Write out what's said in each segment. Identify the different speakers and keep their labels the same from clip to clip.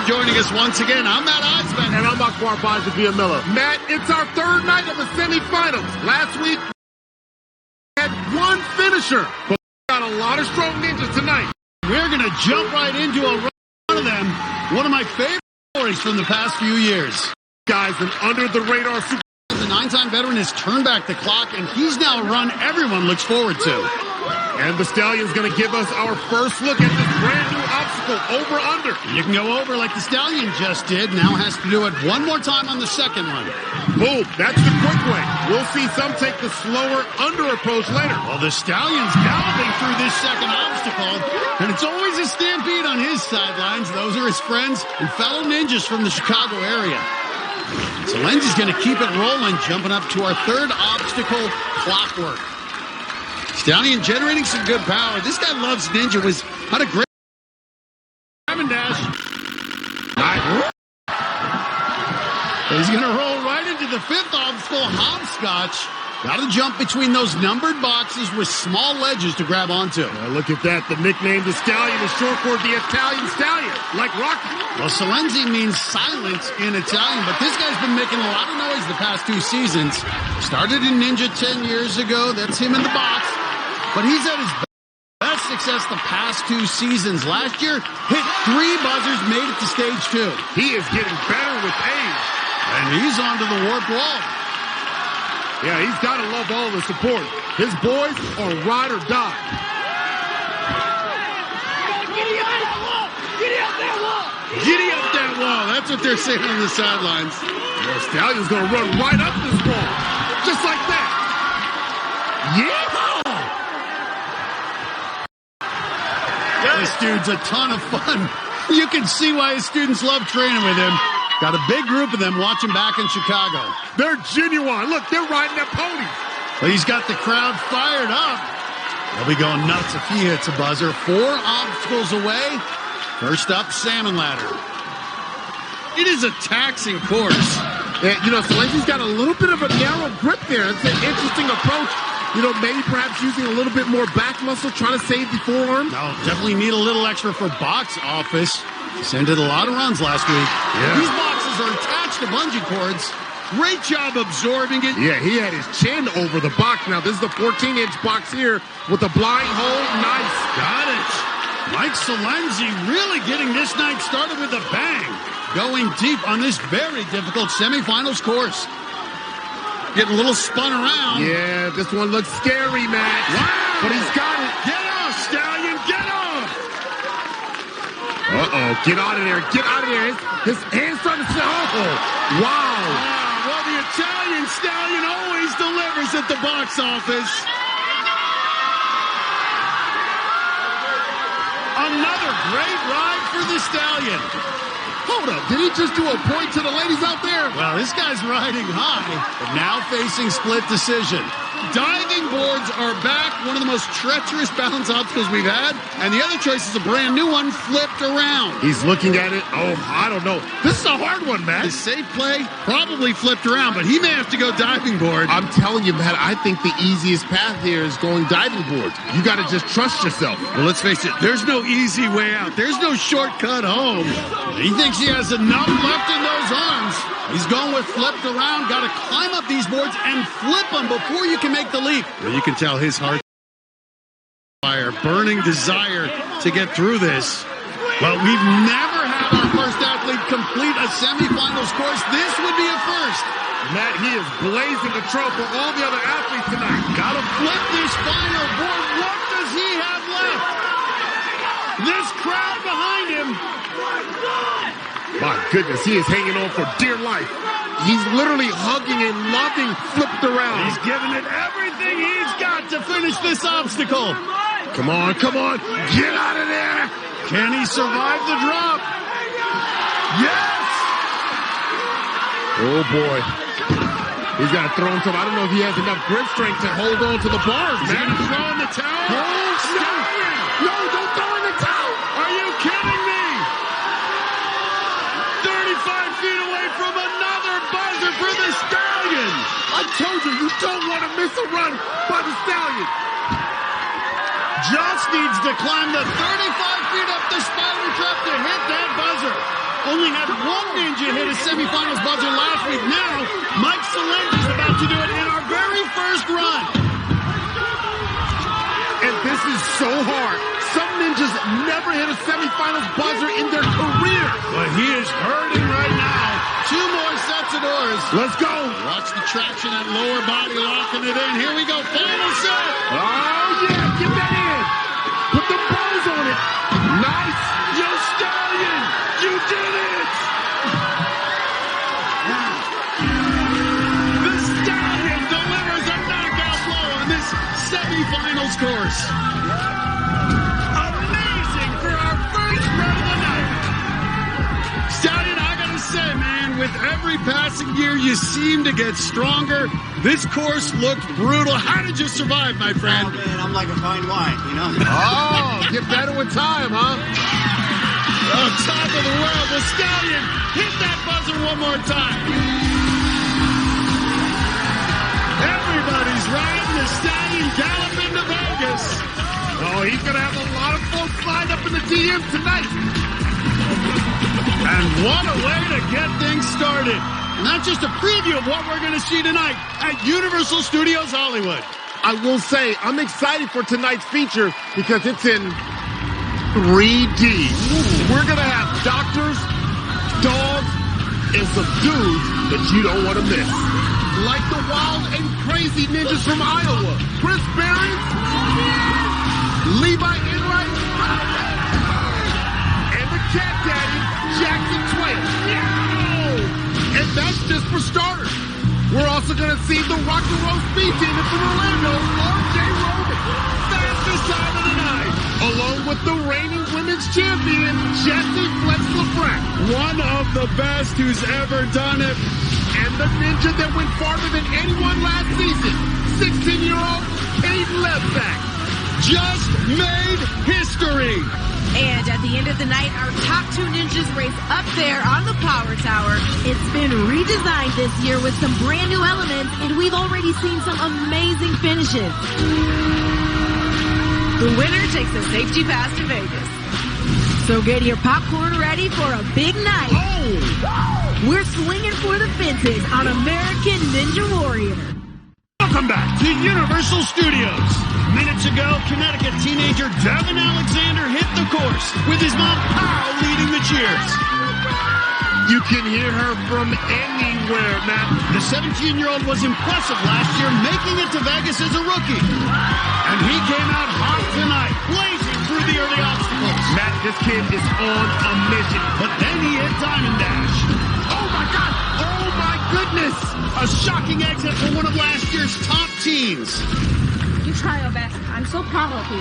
Speaker 1: for joining us once again. I'm Matt Eisman.
Speaker 2: And I'm Akbar Miller. Matt, it's our third night of the semifinals. Last week, we had one finisher, but we got a lot of strong ninjas tonight.
Speaker 1: We're going to jump right into one of them. One of my favorite stories from the past few years.
Speaker 2: Guys, an under-the-radar super.
Speaker 1: The 9-time veteran has turned back the clock, and he's now a run everyone looks forward to.
Speaker 2: And the Stallion's going to give us our first look at this brand new obstacle, over-under.
Speaker 1: You can go over like the Stallion just did. Now has to do it one more time on the second one.
Speaker 2: Boom, that's the quick way. We'll see some take the slower under approach later.
Speaker 1: Well, the Stallion's galloping through this second obstacle, and it's always a stampede on his sidelines. Those are his friends and fellow ninjas from the Chicago area. So Lindsay's going to keep it rolling, jumping up to our third obstacle, Clockwork. Stallion generating some good power. This guy loves ninja. Had a great dash. He's going to roll right into the fifth obstacle, Hopscotch. Got to jump between those numbered boxes with small ledges to grab onto.
Speaker 2: Look at that. The nickname, the Stallion, is short for the Italian Stallion, like Rocky.
Speaker 1: Well, Salenzi means silence in Italian, but this guy's been making a lot of noise the past 2 seasons. Started in Ninja 10 years ago. That's him in the box. But he's had his best success the past 2 seasons. Last year, hit 3 buzzers, made it to stage 2.
Speaker 2: He is getting better with age.
Speaker 1: And he's onto the warped wall.
Speaker 2: Yeah, he's got to love all the support. His boys are ride or die.
Speaker 3: Giddy up that wall! Giddy up that wall!
Speaker 1: Giddy up that wall. That's what they're saying on the sidelines.
Speaker 2: The Stallion's going to run right up this wall. Just like that. Yeah!
Speaker 1: This dude's a ton of fun. You can see why his students love training with him. Got a big group of them watching back in Chicago.
Speaker 2: They're genuine. Look, they're riding their ponies.
Speaker 1: But he's got the crowd fired up. They'll be going nuts if he hits a buzzer. 4 obstacles away. First up, Salmon Ladder. It is a taxing course.
Speaker 2: Yeah, Salenzi's got a little bit of a narrow grip there. It's an interesting approach. Maybe perhaps using a little bit more back muscle, trying to save the forearm.
Speaker 1: No, definitely need a little extra for box office. Sent it a lot of runs last week.
Speaker 2: Yeah.
Speaker 1: These boxes are attached to bungee cords. Great job absorbing it.
Speaker 2: Yeah, he had his chin over the box. Now, this is the 14-inch box here with the blind hold. Nice.
Speaker 1: Got it. Mike Salenzi really getting this night started with a bang. Going deep on this very difficult semifinals course. Getting a little spun around.
Speaker 2: Yeah, this one looks scary, Matt.
Speaker 1: Wow.
Speaker 2: But he's got it.
Speaker 1: Get off, Stallion. Get off.
Speaker 2: Uh-oh. Get out of there. Get out of there. His hands starting to say, oh, wow.
Speaker 1: Well, the Italian Stallion always delivers at the box office. Another great ride for the Stallion.
Speaker 2: Hold up. Did he just do a point to the ladies out there?
Speaker 1: Well, this guy's riding high, but now facing split decision. Diving boards are back, one of the most treacherous balance obstacles we've had, and the other choice is a brand new one flipped around.
Speaker 2: He's looking at it. Oh, I don't know. This is a hard one, Matt.
Speaker 1: The safe play probably flipped around, but he may have to go diving board.
Speaker 2: I'm telling you, Matt, I think the easiest path here is going diving board. You got to just trust yourself.
Speaker 1: Well, let's face it, there's no easy way out. There's no shortcut home. He thinks he has enough left in those arms. He's going with flipped around. Got to climb up these boards and flip them before you can make the leap. Well, you can tell his heart fire, burning desire to get through this. Well, we've never had our first athlete complete a semifinals course. This would be a first.
Speaker 2: Matt, he is blazing the trail for all the other athletes tonight.
Speaker 1: Got to flip this final board. What does he have left? This crowd behind him.
Speaker 2: My goodness, he is hanging on for dear life. He's literally hugging and loving flipped around.
Speaker 1: He's giving it everything he's got to finish this obstacle.
Speaker 2: Come on, come on. Get out of there.
Speaker 1: Can he survive the drop? Yes!
Speaker 2: Oh, boy. He's got to throw himself. I don't know if he has enough grip strength to hold on to the bars,
Speaker 1: Is he
Speaker 2: man.
Speaker 1: going to throw in the towel?
Speaker 2: No, don't throw in the towel.
Speaker 1: Are you kidding me? 35 feet away from another buzzer for the Stallion.
Speaker 2: I told you, you don't want to miss a run by the Stallion.
Speaker 1: Just needs to climb the 35 feet up the spiral trap to hit that buzzer. only had one ninja hit a semifinals buzzer last week. Now, Mike Solender's about to do it in our very first run.
Speaker 2: And this is so hard. Some ninjas never hit a semifinals buzzer in their career.
Speaker 1: But he is hurting right now. 2 more sets of doors.
Speaker 2: Let's go.
Speaker 1: Watch the traction at lower body locking it in. Here we go. Final set.
Speaker 2: Oh, yeah. Get that in. Put the bows on it. Nice. You stallion. You did it.
Speaker 1: The Stallion delivers a knockout blow on this semifinals course. Amazing for our first run of the night. Stallion, I gotta say, man, with every passing year, you seem to get stronger. This course looked brutal. How did you survive, my friend?
Speaker 4: Oh, man, I'm like a fine wine, you know?
Speaker 2: Oh, get better with time, huh?
Speaker 1: Oh, top of the world, the Stallion. Hit that buzzer one more time. Everybody's riding the Stallion galloping to Vegas.
Speaker 2: Oh, he's going to have a lot of folks lined up in the DMs tonight.
Speaker 1: And what a way to get things started. Not just a preview of what we're going to see tonight at Universal Studios Hollywood.
Speaker 2: I will say, I'm excited for tonight's feature because it's in 3D. We're going to have doctors, dogs, and some dudes that you don't want to miss. Like the wild and crazy ninjas from Iowa. Chris Behrens, Levi Enright, and the cat daddy, Jackson Twain. And that's just for starters. We're also going to see the Rock and Roll Speed Team from Orlando, R.J. Roman, fastest time of the night, along with the reigning women's champion, Jessie Flex LaFranc.
Speaker 1: One of the best who's ever done it.
Speaker 2: And the ninja that went farther than anyone last season, 16-year-old Peyton Levesque.
Speaker 1: Just made history.
Speaker 5: And at the end of the night, our top 2 ninjas race up there on the Power Tower. It's been redesigned this year with some brand new elements, and we've already seen some amazing finishes. The winner takes a safety pass to Vegas. So get your popcorn ready for a big night.
Speaker 1: Oh!
Speaker 5: We're swinging for the fences on American Ninja Warrior.
Speaker 1: Welcome back to Universal Studios. Minutes ago, Connecticut teenager Devin Alexander hit the course with his mom Pau leading the cheers.
Speaker 2: You can hear her from anywhere, Matt.
Speaker 1: The 17-year-old was impressive last year, making it to Vegas as a rookie. And he came out hot tonight, blazing through the early obstacles.
Speaker 2: Matt, this kid is on a mission.
Speaker 1: But then he hit Diamond Dash.
Speaker 2: Oh, my God. Oh, my goodness.
Speaker 1: A shocking exit for one of last year's top teens.
Speaker 6: You try your best. I'm so proud of you.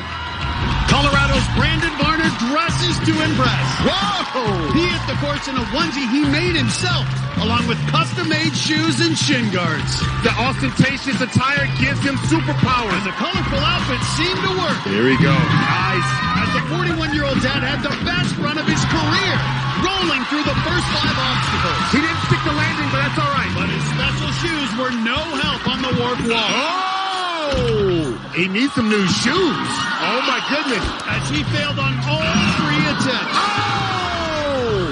Speaker 1: Colorado's Brandon Varner dresses to impress.
Speaker 2: Whoa!
Speaker 1: He hit the course in a onesie he made himself, along with custom-made shoes and shin guards.
Speaker 2: The ostentatious attire gives him superpowers.
Speaker 1: And the colorful outfit seemed to work.
Speaker 2: Here we go. Nice.
Speaker 1: As the 41-year-old dad had the best run of his career, rolling through the first 5 obstacles.
Speaker 2: He didn't stick the landing, but that's all right.
Speaker 1: But his special shoes were no help on the warped wall.
Speaker 2: Oh! He needs some new shoes. Oh, my goodness.
Speaker 1: As he failed on all 3 attempts.
Speaker 2: Oh!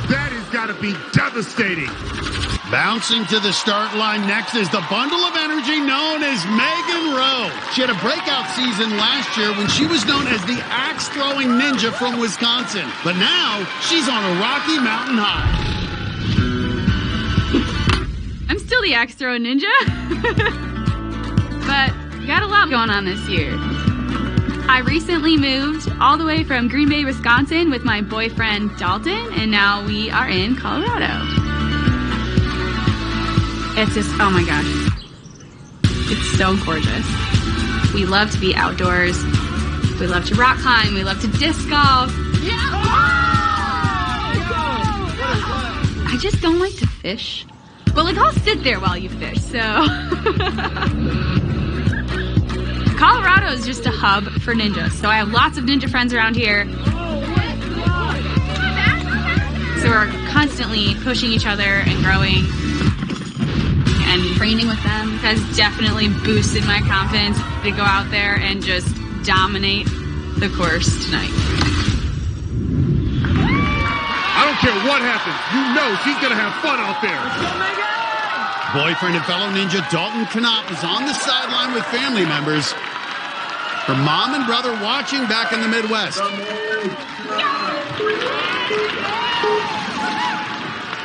Speaker 2: That has got to be devastating.
Speaker 1: Bouncing to the start line next is the bundle of energy known as Megan Rowe. She had a breakout season last year when she was known as the axe-throwing ninja from Wisconsin. But now, she's on a Rocky Mountain high.
Speaker 7: I'm still the axe-throwing ninja. But got a lot going on this year. I recently moved all the way from Green Bay, Wisconsin with my boyfriend Dalton, and now we are in Colorado. It's just, oh my gosh. It's so gorgeous. We love to be outdoors. We love to rock climb. We love to disc golf. Yeah! I just don't like to fish. But like, I'll sit there while you fish, so. Colorado is just a hub for ninjas, so I have lots of ninja friends around here. So we're constantly pushing each other and growing, and training with them has definitely boosted my confidence to go out there and just dominate the course tonight.
Speaker 2: I don't care what happens. You know she's going to have fun out there.
Speaker 1: Boyfriend and fellow ninja Dalton Knott is on the sideline with family members. Her mom and brother watching back in the Midwest.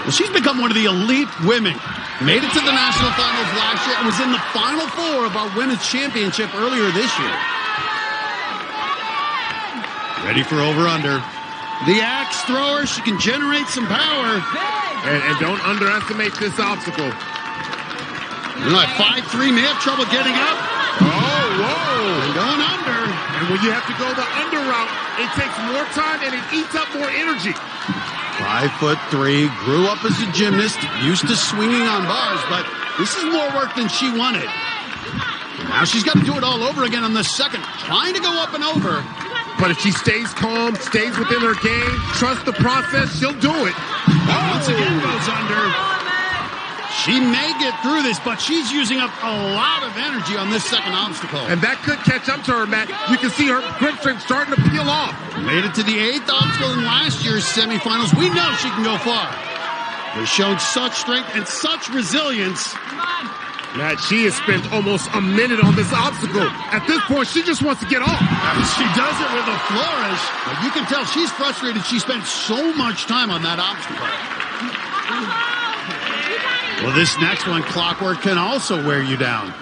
Speaker 1: Well, she's become one of the elite women. Made it to the national finals last year and was in the Final Four of our women's championship earlier this year. Ready for over-under. The axe thrower, she can generate some power.
Speaker 2: And don't underestimate this obstacle.
Speaker 1: You know, at 5'3", may have trouble getting up.
Speaker 2: Oh, whoa.
Speaker 1: And going under.
Speaker 2: And when you have to go the under route, it takes more time and it eats up more energy.
Speaker 1: 5'3", grew up as a gymnast, used to swinging on bars, but this is more work than she wanted. Now she's got to do it all over again on the second, trying to go up and over.
Speaker 2: But if she stays calm, stays within her game, trusts the process, she'll do it.
Speaker 1: Once again goes under. She may get through this, but she's using up a lot of energy on this second obstacle.
Speaker 2: And that could catch up to her, Matt. You can see her grip strength starting to peel off.
Speaker 1: Made it to the 8th obstacle in last year's semifinals. We know she can go far. Has shown such strength and such resilience.
Speaker 2: Matt, she has spent almost a minute on this obstacle. At this point, she just wants to get off.
Speaker 1: She does it with a flourish. But you can tell she's frustrated. She spent so much time on that obstacle. Well, this next one, Clockwork, can also wear you down.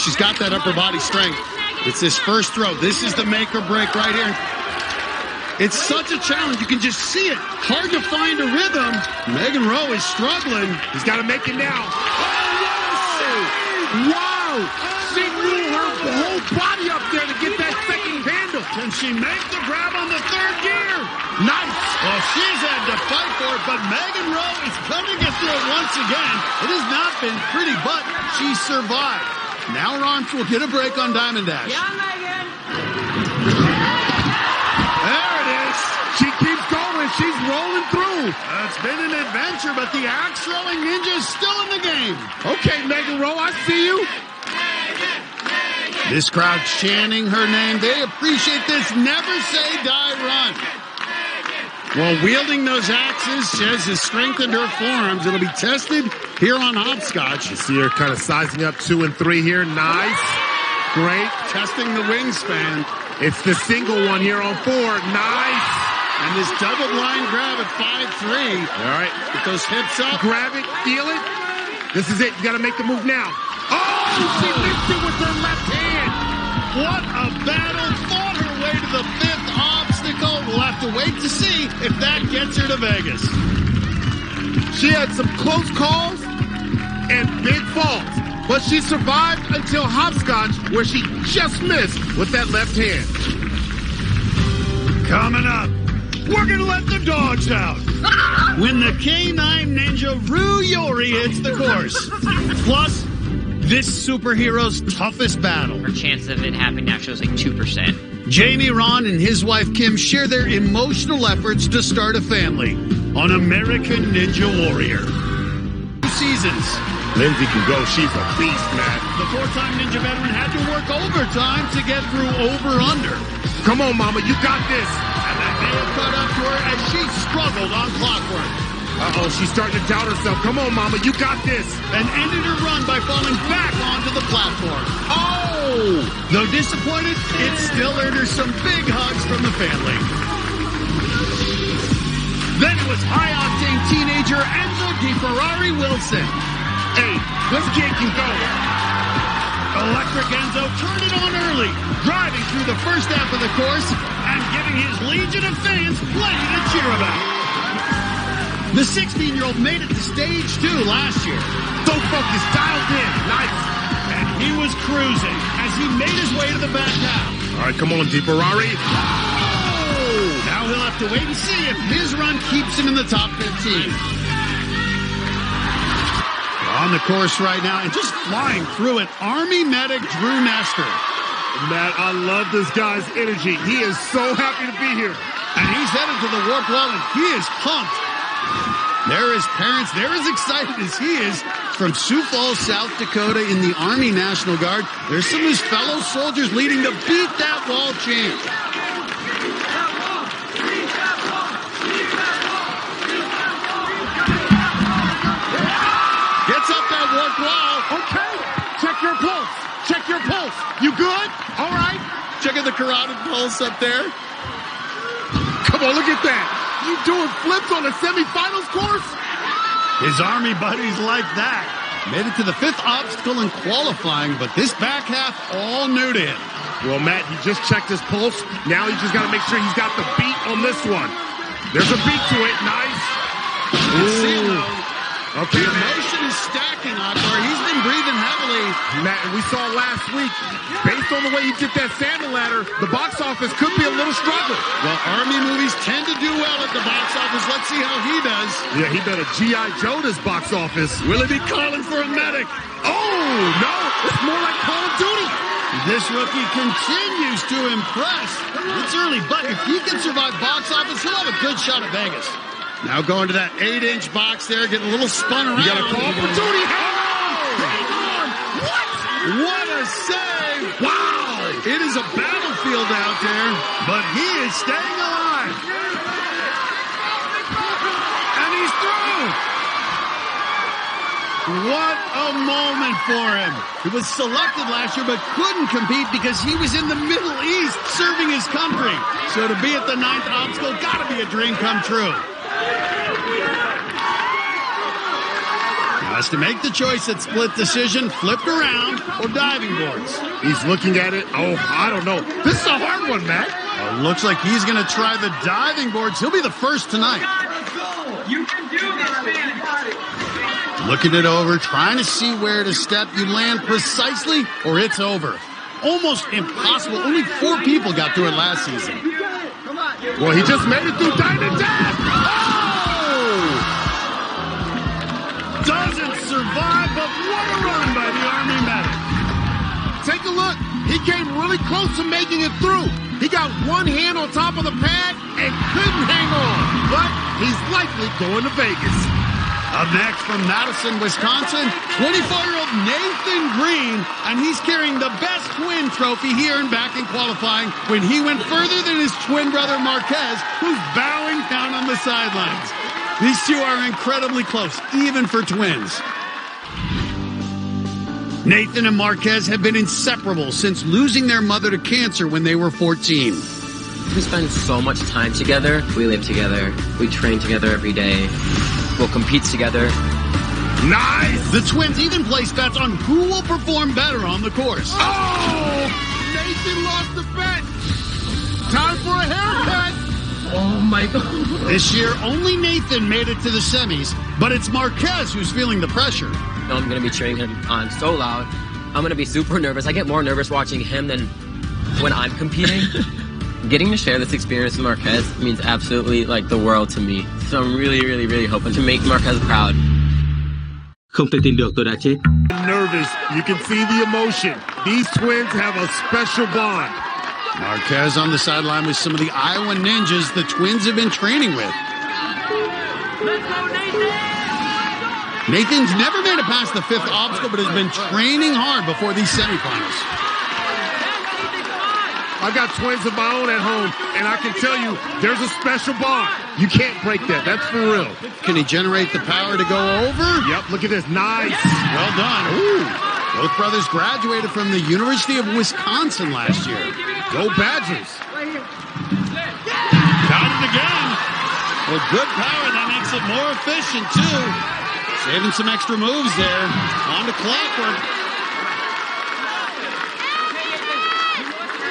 Speaker 1: She's got that upper body strength. It's this first throw. This is the make or break right here. It's such a challenge. You can just see it. Hard to find a rhythm. Megan Rowe is struggling.
Speaker 2: He's got to make it now. Wow! She moved her whole body up there to get that second handle.
Speaker 1: Can she make the grab on the third gear?
Speaker 2: Nice!
Speaker 1: Well, she's had to fight for it, but Megan Rowe is coming to get through it once again. It has not been pretty, but she survived. Now her arms will get a break on Diamond Dash.
Speaker 3: Yeah, Megan.
Speaker 1: There it is.
Speaker 2: She keeps going. She's rolling through.
Speaker 1: It's been an adventure, but the axe-throwing ninja is still in the game.
Speaker 2: Okay, Megan Rowe, I see you.
Speaker 1: This crowd chanting her name. They appreciate this never say die run. While wielding those axes, she has strengthened her forearms. It'll be tested here on Hopscotch.
Speaker 2: You see her kind of sizing up 2 and 3 here. Nice. Great.
Speaker 1: Testing the wingspan.
Speaker 2: It's the single one here on 4. Nice.
Speaker 1: And this double blind grab at 5'3".
Speaker 2: All right.
Speaker 1: With those hips up.
Speaker 2: Grab it. Feel it. This is it. You got to make the move now. Oh, she missed it with her left hand.
Speaker 1: What a battle. Fought her way to the 5th obstacle. We'll have to wait to see if that gets her to Vegas.
Speaker 2: She had some close calls and big falls, but she survived until Hopscotch, where she just missed with that left hand.
Speaker 1: Coming up, we're going to let the dogs out when the K9 Ninja Ryu Yori hits the course. Plus, this superhero's toughest battle.
Speaker 8: Our chance of it happening actually is like 2%.
Speaker 1: Jamie Ron and his wife Kim share their emotional efforts to start a family on American Ninja Warrior. 2 seasons.
Speaker 2: Lindsay can go. She's a beast, man.
Speaker 1: The 4-time Ninja veteran had to work overtime to get through over-under.
Speaker 2: Come on, Mama. You got this.
Speaker 1: And that may have caught up to her as she struggled on Clockwork.
Speaker 2: Uh-oh, she's starting to doubt herself. Come on, Mama. You got this.
Speaker 1: And ended her run by falling back onto the platform.
Speaker 2: Oh!
Speaker 1: Though disappointed, it still earned her some big hugs from the family. Then it was high-octane teenager Enzo DeFerrari Wilson.
Speaker 2: Hey, this kid can go.
Speaker 1: Electric Enzo turned it on early, driving through the first half of the course and giving his legion of fans plenty to cheer about. The 16-year-old made it to stage 2 last year.
Speaker 2: So focused, dialed in. Nice.
Speaker 1: And he was cruising as he made his way to the back half.
Speaker 2: All right, come on, DeFerrari.
Speaker 1: Oh! Now he'll have to wait and see if his run keeps him in the top 15. On the course right now and just flying through it, Army medic Drew Nestor.
Speaker 2: Matt, I love this guy's energy. He is so happy to be here.
Speaker 1: And he's headed to the warp wall and he is pumped. There is parents, they're as excited as he is from Sioux Falls, South Dakota in the Army National Guard. There's some of his fellow soldiers leading to beat that wall chant.
Speaker 2: carotid pulse. You good? All right.
Speaker 1: Checking the carotid pulse up there.
Speaker 2: Come on, look at that. You doing flips on a semifinals course?
Speaker 1: His Army buddies like that. Made it to the 5th obstacle in qualifying, but this back half all new to him.
Speaker 2: Well, Matt, he just checked his pulse. Now he's just got to make sure he's got the beat on this one. There's a beat to it. Nice.
Speaker 1: Okay, the emotion is stacking, Akbar. He's been breathing heavily.
Speaker 2: Matt, and we saw last week, based on the way he did that salmon ladder, the box office could be a little struggle.
Speaker 1: Well, Army movies tend to do well at the box office. Let's see how he does.
Speaker 2: Yeah, he better G.I. Joe this box office.
Speaker 1: Will he be calling for a medic?
Speaker 2: Oh, no, it's more like Call of Duty.
Speaker 1: This rookie continues to impress. It's early, but if he can survive box office, he'll have a good shot at Vegas. Now going to that 8-inch box there, getting a little spun around.
Speaker 2: You got a call for duty. Hang on.
Speaker 1: What a save. Wow. It is a battlefield out there, but he is staying alive. And he's through. What a moment for him. He was selected last year, but couldn't compete because he was in the Middle East serving his country. So to be at the 9th obstacle, gotta be a dream come true. Has to make the choice at split decision, flipped around, or diving boards.
Speaker 2: He's looking at it. Oh, I don't know. This is a hard one, Matt.
Speaker 1: Looks like he's going to try the diving boards. He'll be the first tonight.
Speaker 3: You can do this, man.
Speaker 1: Looking it over, trying to see where to step. You land precisely, or it's over. Almost impossible. Only 4 people got through it last season.
Speaker 2: Well, he just made it through diving death.
Speaker 1: Doesn't survive, but what a run by the Army medic.
Speaker 2: Take a look. He came really close to making it through. He got one hand on top of the pad and couldn't hang on. But he's likely going to Vegas.
Speaker 1: Up next from Madison, Wisconsin, 24-year-old Nathan Green, and he's carrying the best twin trophy here and back in qualifying when he went further than his twin brother Marquez, who's bowing down on the sidelines. These two are incredibly close, even for twins. Nathan and Marquez have been inseparable since losing their mother to cancer when they were 14.
Speaker 9: We spend so much time together. We live together. We train together every day. We'll compete together.
Speaker 2: Nice!
Speaker 1: The twins even place bets on who will perform better on the course.
Speaker 2: Oh! Nathan lost the bet. Time for a haircut.
Speaker 9: Oh my God.
Speaker 1: This year, only Nathan made it to the semis, but it's Marquez who's feeling the pressure.
Speaker 9: I'm going to be cheering him on so loud. I'm going to be super nervous. I get more nervous watching him than when I'm competing. Getting to share this experience with Marquez means absolutely like the world to me. So I'm really, really, really hoping to make Marquez proud.
Speaker 10: Không thể tin được tôi đã chết.
Speaker 2: Nervous. You can see the emotion. These twins have a special bond.
Speaker 1: Marquez on the sideline with some of the Iowa ninjas the twins have been training with.
Speaker 3: Let's go, Nathan!
Speaker 1: Nathan's never made it past the 5th obstacle, but has been training hard before these semifinals.
Speaker 2: I've got twins of my own at home, and I can tell you, there's a special bond. You can't break that. That's for real.
Speaker 1: Can he generate the power to go over?
Speaker 2: Yep, look at this. Nice.
Speaker 1: Well done. Ooh. Both brothers graduated from the University of Wisconsin last year.
Speaker 2: Go Badgers.
Speaker 1: Got it again. Well, good power. That makes it more efficient, too. Saving some extra moves there. On to clockwork.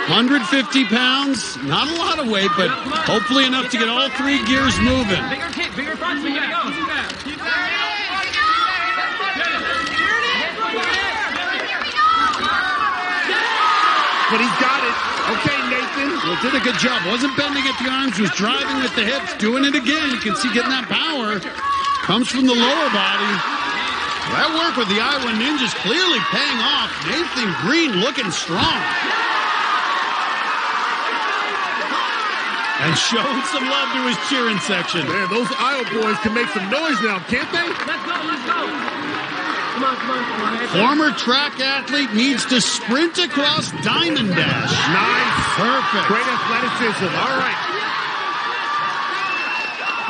Speaker 1: 150 pounds. Not a lot of weight, but hopefully enough to get all 3 gears moving.
Speaker 3: Bigger kick, bigger front, we gotta go.
Speaker 2: But he's got it. Okay, Nathan.
Speaker 1: Well, did a good job. Wasn't bending at the arms, was driving with the hips, doing it again. You can see getting that power. Comes from the lower body. That work with the Iowa Ninjas clearly paying off. Nathan Green looking strong. And showing some love to his cheering section.
Speaker 2: Man, those Iowa boys can make some noise now, can't they?
Speaker 3: Let's go, let's go. Come on.
Speaker 1: Former track athlete needs to sprint across Diamond Dash.
Speaker 2: Nice.
Speaker 1: Perfect.
Speaker 2: Great athleticism. All right.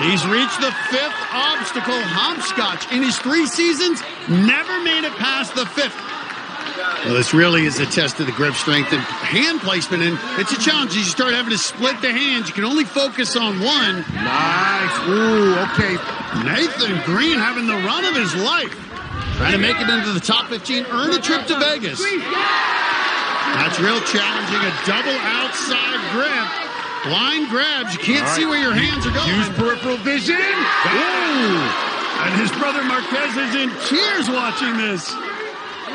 Speaker 1: He's reached the 5th obstacle, hopscotch. In his 3 seasons, never made it past the 5th. Well, this really is a test of the grip strength and hand placement, and it's a challenge. You start having to split the hands. You can only focus on one.
Speaker 2: Nice. Ooh, okay.
Speaker 1: Nathan Green having the run of his life. Trying to make it into the top 15, earn a trip to Vegas. That's real challenging. A double outside grip. Blind grabs. You can't see where your hands are going.
Speaker 2: Use peripheral vision.
Speaker 1: Ooh. And his brother Marquez is in tears watching this.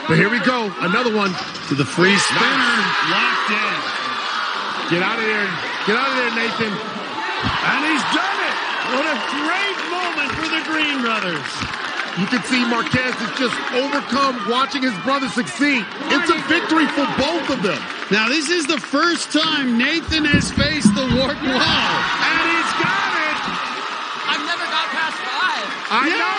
Speaker 2: But here we go. Another one.
Speaker 1: To the free spinner. Locked in.
Speaker 2: Get out of there. Get out of there, Nathan.
Speaker 1: And he's done it. What a great moment for the Green brothers.
Speaker 2: You can see Marquez is just overcome watching his brother succeed. It's a victory for both of them.
Speaker 1: Now, this is the first time Nathan has faced the warp wall. And he's got it.
Speaker 9: I've never got past 5.
Speaker 2: I know.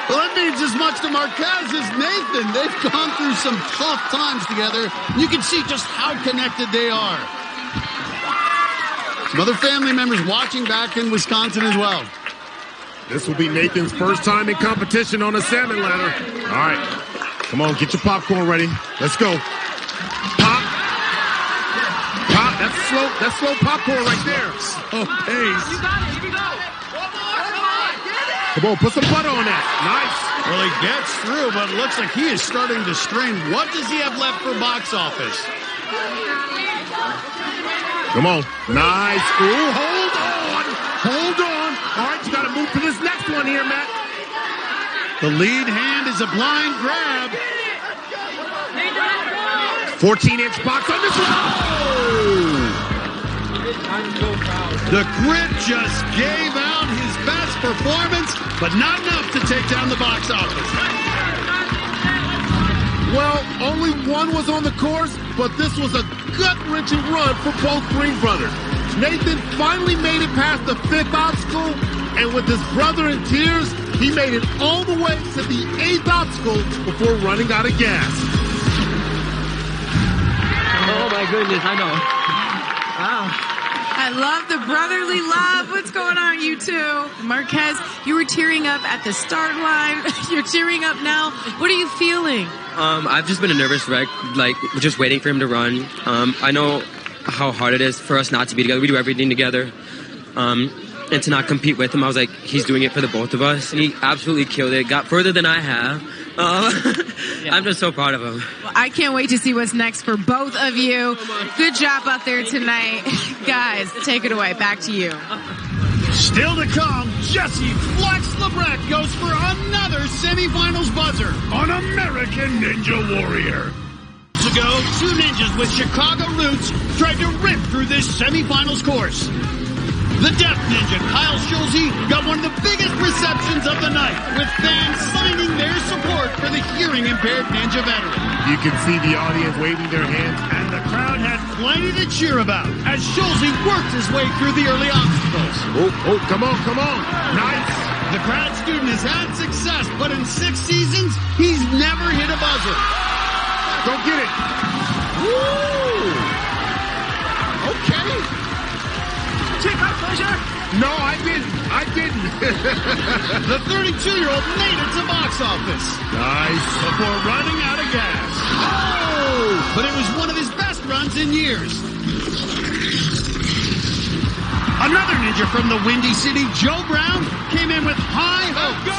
Speaker 1: Well, that means as much to Marquez as Nathan. They've gone through some tough times together. You can see just how connected they are. Some other family members watching back in Wisconsin as well.
Speaker 2: This will be Nathan's first time in competition on a salmon ladder. All right. Come on, get your popcorn ready. Let's go. Pop. Pop. That's slow popcorn right there.
Speaker 1: Oh, pace.
Speaker 3: You got it. Here we go.
Speaker 2: Come on, put some butter on that. Nice.
Speaker 1: Well, he gets through, but it looks like he is starting to strain. What does he have left for box office?
Speaker 2: Come on. Nice. Ooh, hold on. Hold on. All right, you got to move to this next one here, Matt.
Speaker 1: The lead hand is a blind grab.
Speaker 2: 14-inch box on this one. Oh!
Speaker 1: The grip just gave out his best performance, but not enough to take down the box office.
Speaker 2: Well, only one was on the course, but this was a gut-wrenching run for both Green brothers. Nathan finally made it past the 5th obstacle, and with his brother in tears, he made it all the way to the 8th obstacle before running out of gas.
Speaker 9: Oh my goodness, I know. Wow.
Speaker 5: I love the brotherly love. What's going on, you two? Marquez, you were tearing up at the start line. You're tearing up now. What are you feeling?
Speaker 9: I've just been a nervous wreck, like just waiting for him to run. I know how hard it is for us not to be together. We do everything together. And to not compete with him, I was like, he's doing it for the both of us. And he absolutely killed it. Got further than I have. I'm just so proud of him.
Speaker 5: Well, I can't wait to see what's next for both of you. Good job out there tonight. Guys, take it away. Back to you.
Speaker 1: Still to come, Jesse Flex Lebrecht goes for another semifinals buzzer on American Ninja Warrior. Ago, 2 ninjas with Chicago roots tried to rip through this semifinals course. The deaf ninja, Kyle Schulze, got one of the biggest receptions of the night, with fans signing their support for the hearing-impaired ninja veteran.
Speaker 2: You can see the audience waving their hands.
Speaker 1: And the crowd had plenty to cheer about as Schulze worked his way through the early obstacles.
Speaker 2: Oh, come on. Nice.
Speaker 1: The grad student has had success, but in 6 seasons, he's never hit a buzzer.
Speaker 2: Go get it. Woo! Okay.
Speaker 3: Take my pleasure.
Speaker 2: No, I didn't.
Speaker 1: The 32-year-old made it to box office.
Speaker 2: Nice.
Speaker 1: Before running out of gas. Oh! But it was one of his best runs in years. Another ninja from the Windy City, Joe Brown, came in with high hopes.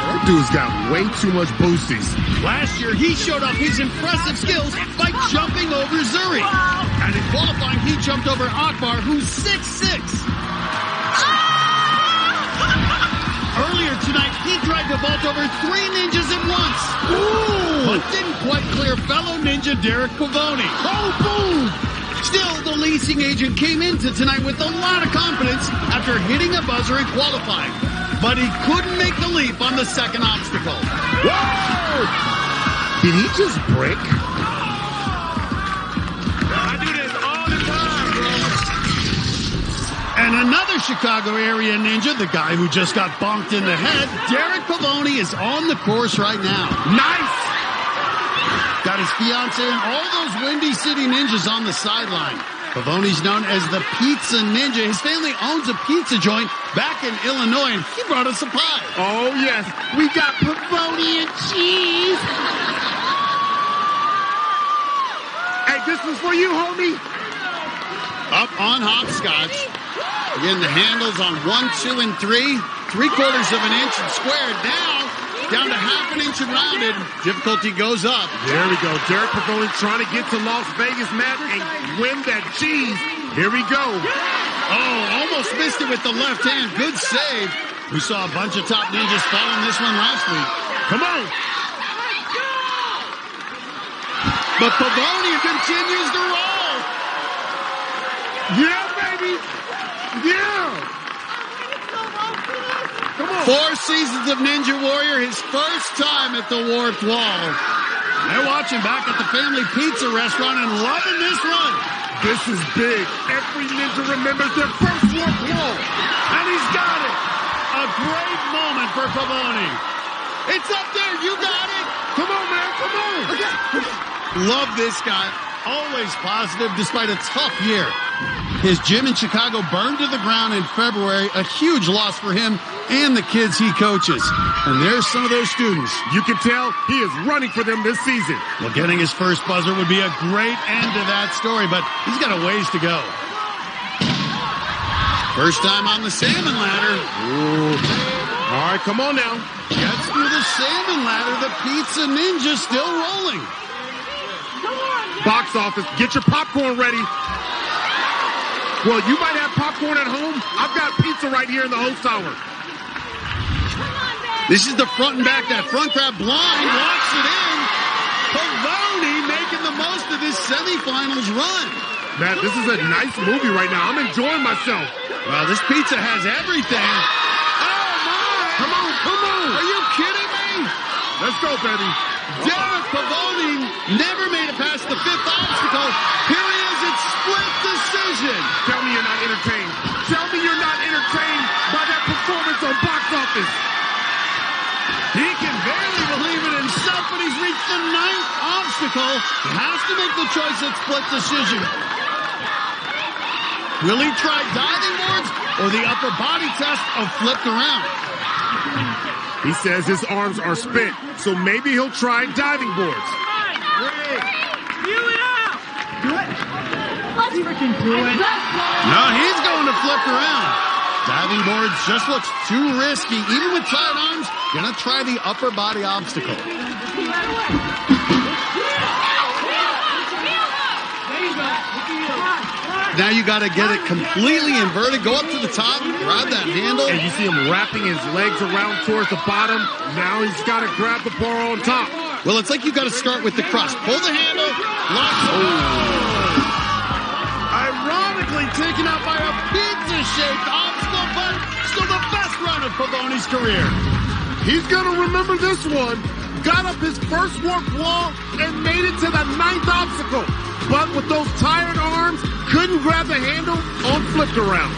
Speaker 2: That dude's got way too much boosties.
Speaker 1: Last year, he showed off his impressive skills by jumping over Zuri. And in qualifying, he jumped over Akbar, who's 6'6". Earlier tonight, he tried to vault over 3 ninjas at once. Ooh. But didn't quite clear fellow ninja Derek Pavoni.
Speaker 2: Oh, boom!
Speaker 1: Still, the leasing agent came into tonight with a lot of confidence after hitting a buzzer in qualifying. But he couldn't make the leap on the second obstacle.
Speaker 2: Whoa! Did he just break?
Speaker 3: I do this all the time, bro.
Speaker 1: And another Chicago area ninja, the guy who just got bonked in the head, Derek Pavoni, is on the course right now.
Speaker 2: Nice!
Speaker 1: Got his fiance and all those Windy City ninjas on the sideline. Pavoni's known as the Pizza Ninja. His family owns a pizza joint back in Illinois, and he brought us a pie.
Speaker 2: Oh, yes. We got pavoni and cheese. Hey, this was for you, homie.
Speaker 1: Up on hopscotch. Again, the handles on 1, 2, and 3. 3/4 of an inch and squared. Now, down to 1/2 inch and rounded. Difficulty goes up.
Speaker 2: There we go. Derek Pavoni trying to get to Las Vegas, Matt, and win that cheese. Here we go.
Speaker 1: Oh, almost missed it with the left hand. Good save. We saw a bunch of top ninjas fall in this one last week.
Speaker 2: Come on.
Speaker 1: But Pavoni continues to roll.
Speaker 2: Yeah, baby. Yeah. Come on.
Speaker 1: 4 seasons of Ninja Warrior, his first time at the Warped Wall. They're watching back at the family pizza restaurant and loving this run.
Speaker 2: This is big. Every ninja remembers their first Warped Wall.
Speaker 1: And he's got it. A great moment for Pavoni. It's up there. You got it.
Speaker 2: Come on, man. Come on.
Speaker 1: Love this guy. Always positive despite a tough year. His gym in Chicago burned to the ground in February. A huge loss for him and the kids he coaches. And there's some of those students.
Speaker 2: You can tell he is running for them this season.
Speaker 1: Well, getting his first buzzer would be a great end to that story, but he's got a ways to go. First time on the salmon ladder.
Speaker 2: Ooh. All right, come on now.
Speaker 1: Gets through the salmon ladder. The Pizza Ninja still rolling.
Speaker 2: Box office, get your popcorn ready. Well, you might have popcorn at home. I've got pizza right here in the host tower.
Speaker 1: This is the front and back. That front grab blind locks it in. Pavoni making the most of this semifinals run.
Speaker 2: Man, this is a nice movie right now. I'm enjoying myself.
Speaker 1: Well, this pizza has everything. Oh, my.
Speaker 2: Come on, come on.
Speaker 1: Are you kidding me?
Speaker 2: Let's go, baby.
Speaker 1: Derek Pavoni never made it past the 5th obstacle. Here he is. It's split decision.
Speaker 2: Tell me you're not entertained. Tell me you're not entertained by that performance on box office.
Speaker 1: He can barely believe it himself, but he's reached the 9th obstacle. He has to make the choice at split decision. Will he try diving boards or the upper body test of flipped around?
Speaker 2: He says his arms are spent, so maybe he'll try diving boards.
Speaker 3: Let's freaking do it.
Speaker 1: No, he's going to flip around. Diving boards just looks too risky. Even with tied arms, gonna try the upper body obstacle. Now you got to get it completely inverted. Go up to the top, grab that handle.
Speaker 2: And you see him wrapping his legs around towards the bottom. Now he's got to grab the bar on top.
Speaker 1: Well, it's like you got to start with the crust. Pull the handle, lock. Ironically taken out by a pizza-shaped obstacle, but still the best run of Pavoni's career.
Speaker 2: He's going to remember this one. Got up his first Warped Wall and made it to the 9th obstacle. But with those tired arms, couldn't grab the handle on flipped around.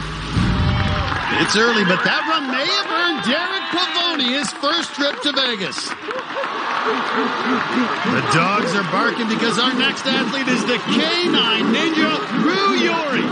Speaker 1: It's early, but that run may have earned Derek Pavoni his first trip to Vegas. The dogs are barking because our next athlete is the K9 Ninja, Rue Yori.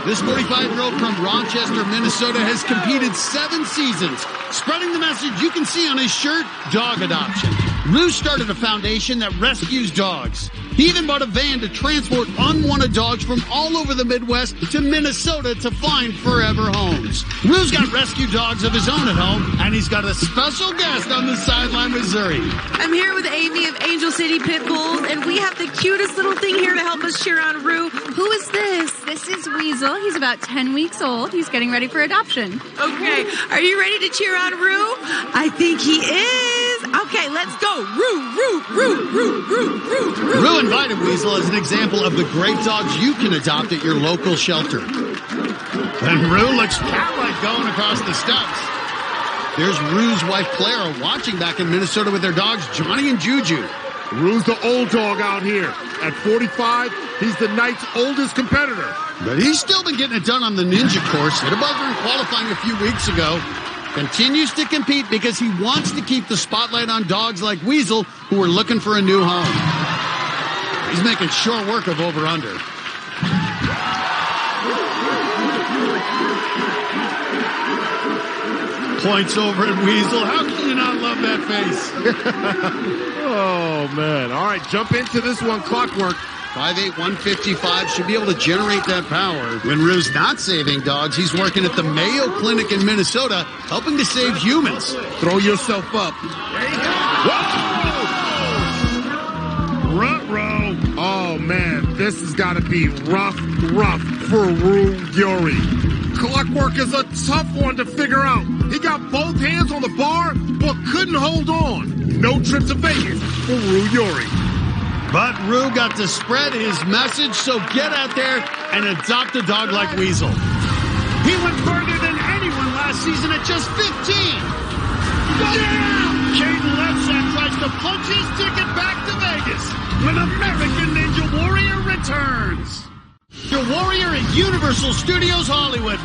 Speaker 1: This 45-year-old from Rochester, Minnesota has competed 7 seasons, spreading the message you can see on his shirt, dog adoption. Rue started a foundation that rescues dogs. He even bought a van to transport unwanted dogs from all over the Midwest to Minnesota to find forever homes. Rue's got rescue dogs of his own at home, and he's got a special guest on the sideline with Zuri.
Speaker 5: I'm here with Amy of Angel City Pit Bulls, and we have the cutest little thing here to help us cheer on Rue. Who is this?
Speaker 6: This is Weasel. He's about 10 weeks old. He's getting ready for adoption.
Speaker 5: Okay, are you ready to cheer on Rue? I think he is. Okay, let's go. Rue.
Speaker 1: Rue invited Weasel as an example of the great dogs you can adopt at your local shelter. And Rue looks cat-like going across the steps. There's Rue's wife, Clara, watching back in Minnesota with their dogs, Johnny and Juju.
Speaker 2: Rue's the old dog out here. At 45, he's the night's oldest competitor.
Speaker 1: But he's still been getting it done on the ninja course. Hit a buzzer in qualifying a few weeks ago. Continues to compete because he wants to keep the spotlight on dogs like Weasel who are looking for a new home. He's making short work of over-under. Points over at Weasel. How can you not love that face?
Speaker 2: Oh, man. All right, jump into this one. Clockwork.
Speaker 1: 5'8", 155 should be able to generate that power. When Rue's not saving dogs, he's working at the Mayo Clinic in Minnesota, helping to save humans.
Speaker 2: Throw yourself up. There you go. Whoa! Ruh-roh. Oh, man, this has got to be rough for Rue Yuri. Clockwork is a tough one to figure out. He got both hands on the bar, but couldn't hold on. No trip to Vegas for Rue Yuri.
Speaker 1: But Rue got to spread his message, so get out there and adopt a dog like Weasel. He went further than anyone last season at just 15. Yeah! Caden Lepsak tries to punch his ticket back to Vegas when American Ninja Warrior returns. The Warrior at Universal Studios Hollywood.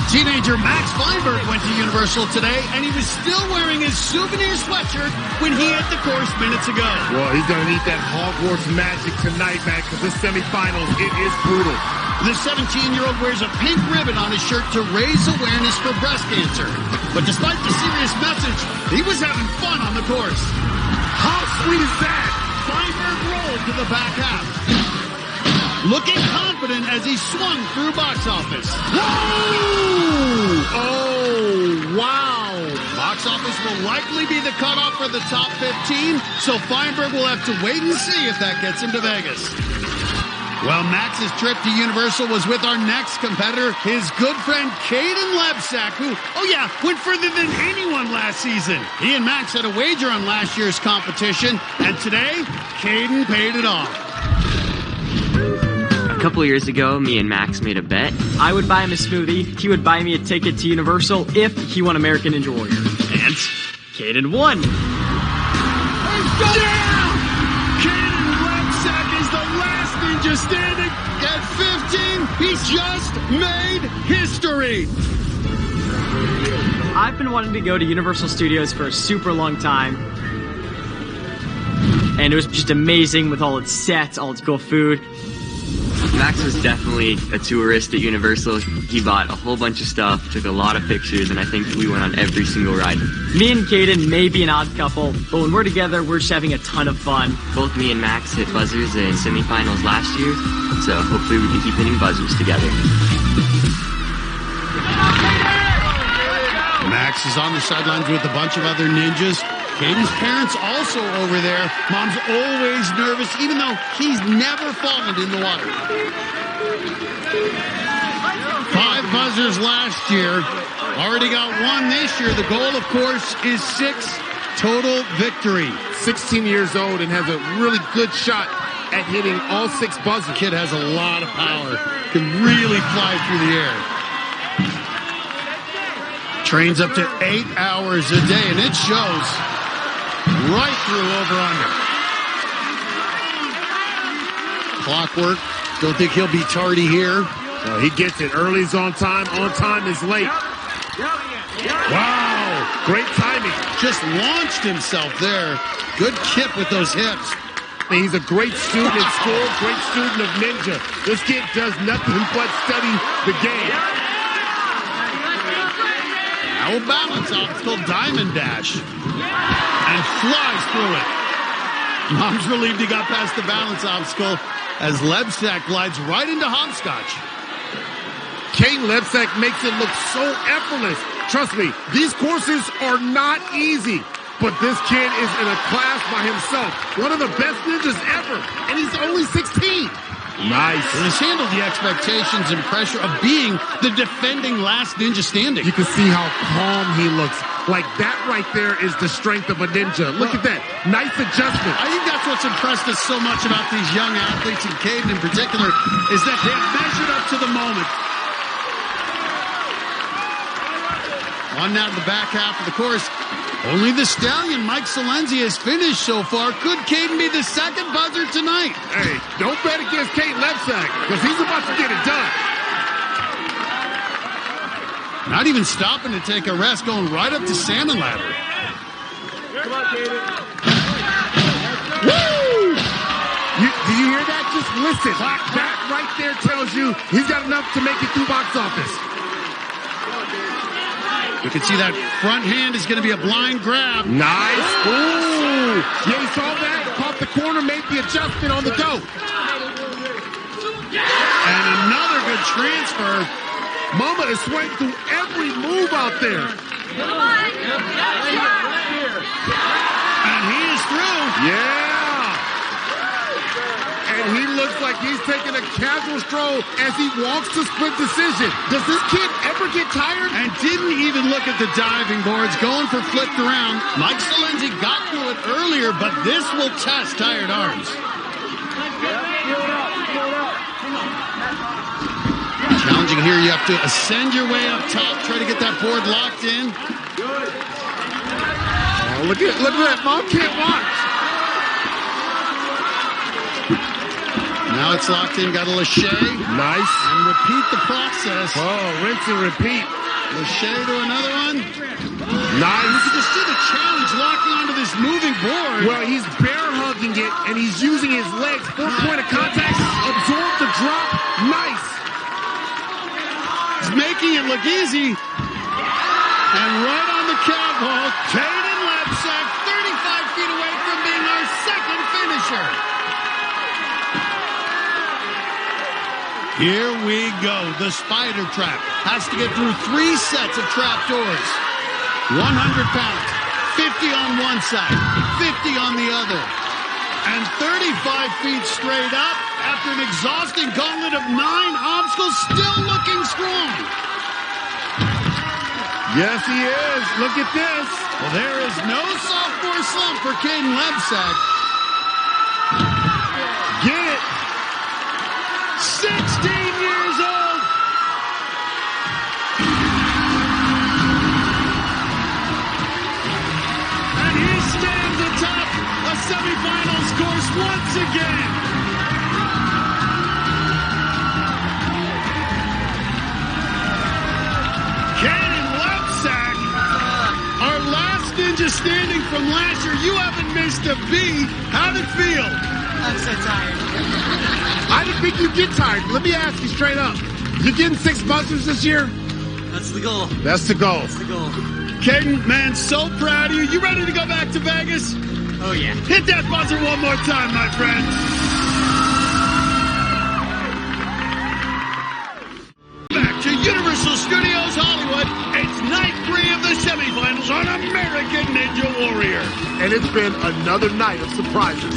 Speaker 1: Teenager Max Feinberg went to Universal today, and he was still wearing his souvenir sweatshirt when he hit the course minutes ago.
Speaker 2: Well, he's going to need that Hogwarts magic tonight, man, because this semifinals, it is brutal.
Speaker 1: The 17-year-old wears a pink ribbon on his shirt to raise awareness for breast cancer. But despite the serious message, he was having fun on the course.
Speaker 2: How sweet is that?
Speaker 1: Feinberg rolled to the back half, looking confident as he swung through box office.
Speaker 2: Whoa! Oh, wow.
Speaker 1: Box office will likely be the cutoff for the top 15, so Feinberg will have to wait and see if that gets him to Vegas. Well, Max's trip to Universal was with our next competitor, his good friend Caden Lepsak, who, went further than anyone last season. He and Max had a wager on last year's competition, and today, Caden paid it off.
Speaker 11: A couple years ago, me and Max made a bet. I would buy him a smoothie. He would buy me a ticket to Universal if he won American Ninja Warrior. And Caden won.
Speaker 1: Yeah! Caden Lepsak is the last ninja standing. At 15, he's just made history.
Speaker 11: I've been wanting to go to Universal Studios for a super long time. And it was just amazing with all its sets, all its cool food.
Speaker 12: Max was definitely a tourist at Universal. He bought a whole bunch of stuff, took a lot of pictures, and I think we went on every single ride.
Speaker 11: Me and Caden may be an odd couple, but when we're together, we're just having a ton of fun.
Speaker 12: Both me and Max hit buzzers in semifinals last year, so hopefully we can keep hitting buzzers together.
Speaker 1: Max is on the sidelines with a bunch of other ninjas. Caden's parents also over there. Mom's always nervous, even though he's never fallen in the water. 5 buzzers last year. Already got 1 this year. The goal, of course, is 6 total victory.
Speaker 2: 16 years old and has a really good shot at hitting all 6 buzzers.
Speaker 1: Kid has a lot of power. Can really fly through the air. Trains up to 8 hours a day, and it shows. Right through over-under. Clockwork. Don't think he'll be tardy here.
Speaker 2: No, he gets it. Early is on time is late. Wow. Great timing.
Speaker 1: Just launched himself there. Good kick with those hips.
Speaker 2: He's a great student at school, great student of ninja. This kid does nothing but study the game.
Speaker 1: Now a balance obstacle, Diamond Dash. And flies through it. Mom's relieved he got past the balance obstacle as Lepsak glides right into hopscotch.
Speaker 2: Caden Lepsak makes it look so effortless. Trust me, these courses are not easy. But this kid is in a class by himself. One of the best ninjas ever. And he's only 16.
Speaker 1: Nice. And he's handled the expectations and pressure of being the defending last ninja standing.
Speaker 2: You can see how calm he looks. Like that right there is the strength of a ninja. Look at that. Nice adjustment.
Speaker 1: I think that's what's impressed us so much about these young athletes, and Caden in particular, is that they have measured up to the moment. On now to the back half of the course. Only the stallion, Mike Salenzi, has finished so far. Could Caden be the second buzzer tonight?
Speaker 2: Hey, don't bet against Caden Lepsak, because he's about to get it done.
Speaker 1: Not even stopping to take a rest, going right up to salmon ladder.
Speaker 2: Come on, Caden. Woo! Do you hear that? Just listen. That right there tells you he's got enough to make it through box office.
Speaker 1: You can see that front hand is going to be a blind grab.
Speaker 2: Nice. Ooh. Yeah, you saw that. Caught the corner, made the adjustment on the go.
Speaker 1: And another good transfer.
Speaker 2: Mama is sweating through every move out there.
Speaker 1: And he is through.
Speaker 2: Yeah. And he looks like he's taking a casual stroll as he walks to split decision. Does this kid ever get tired?
Speaker 1: And didn't even look at the diving boards, going for flipped around. Mike Salenzi got through it earlier, but this will test tired arms. Challenging here, you have to ascend your way up top, try to get that board locked in.
Speaker 2: Oh, look at that, Mom can't watch.
Speaker 1: Now it's locked in, got a Lachey.
Speaker 2: Nice.
Speaker 1: And repeat the process.
Speaker 2: Oh, rinse and repeat.
Speaker 1: Lachey to another one.
Speaker 2: Nice.
Speaker 1: You can just see the challenge locking onto this moving board.
Speaker 2: Well, he's bear hugging it, and he's using his legs for point of contact. Absorb the drop. Nice.
Speaker 1: He's making it look easy. And right on the catwalk, Caden Lebsack, 35 feet away from being our second finisher. Here we go. The spider trap has to get through 3 sets of trap doors. 100 pounds, 50 on one side, 50 on the other. And 35 feet straight up after an exhausting gauntlet of 9 obstacles, still looking strong.
Speaker 2: Yes, he is. Look at this.
Speaker 1: Well, there is no sophomore slump for Caden Lebsack.
Speaker 2: Get it.
Speaker 1: 16 years old. And he stands atop a semifinals course once again. Caden Lebsack, our last ninja standing from last year. You haven't missed a beat. How'd it feel?
Speaker 13: I'm so tired.
Speaker 2: I didn't think you'd get tired. Let me ask you straight up. You getting 6 buzzers this year?
Speaker 13: That's the goal.
Speaker 2: That's the goal.
Speaker 13: That's the goal.
Speaker 1: Caden, man, so proud of you. You ready to go back to Vegas?
Speaker 13: Oh, yeah.
Speaker 1: Hit that buzzer one more time, my friend. Back to Universal Studios Hollywood. It's night 3 of the semifinals on American Ninja Warrior.
Speaker 2: And it's been another night of surprises.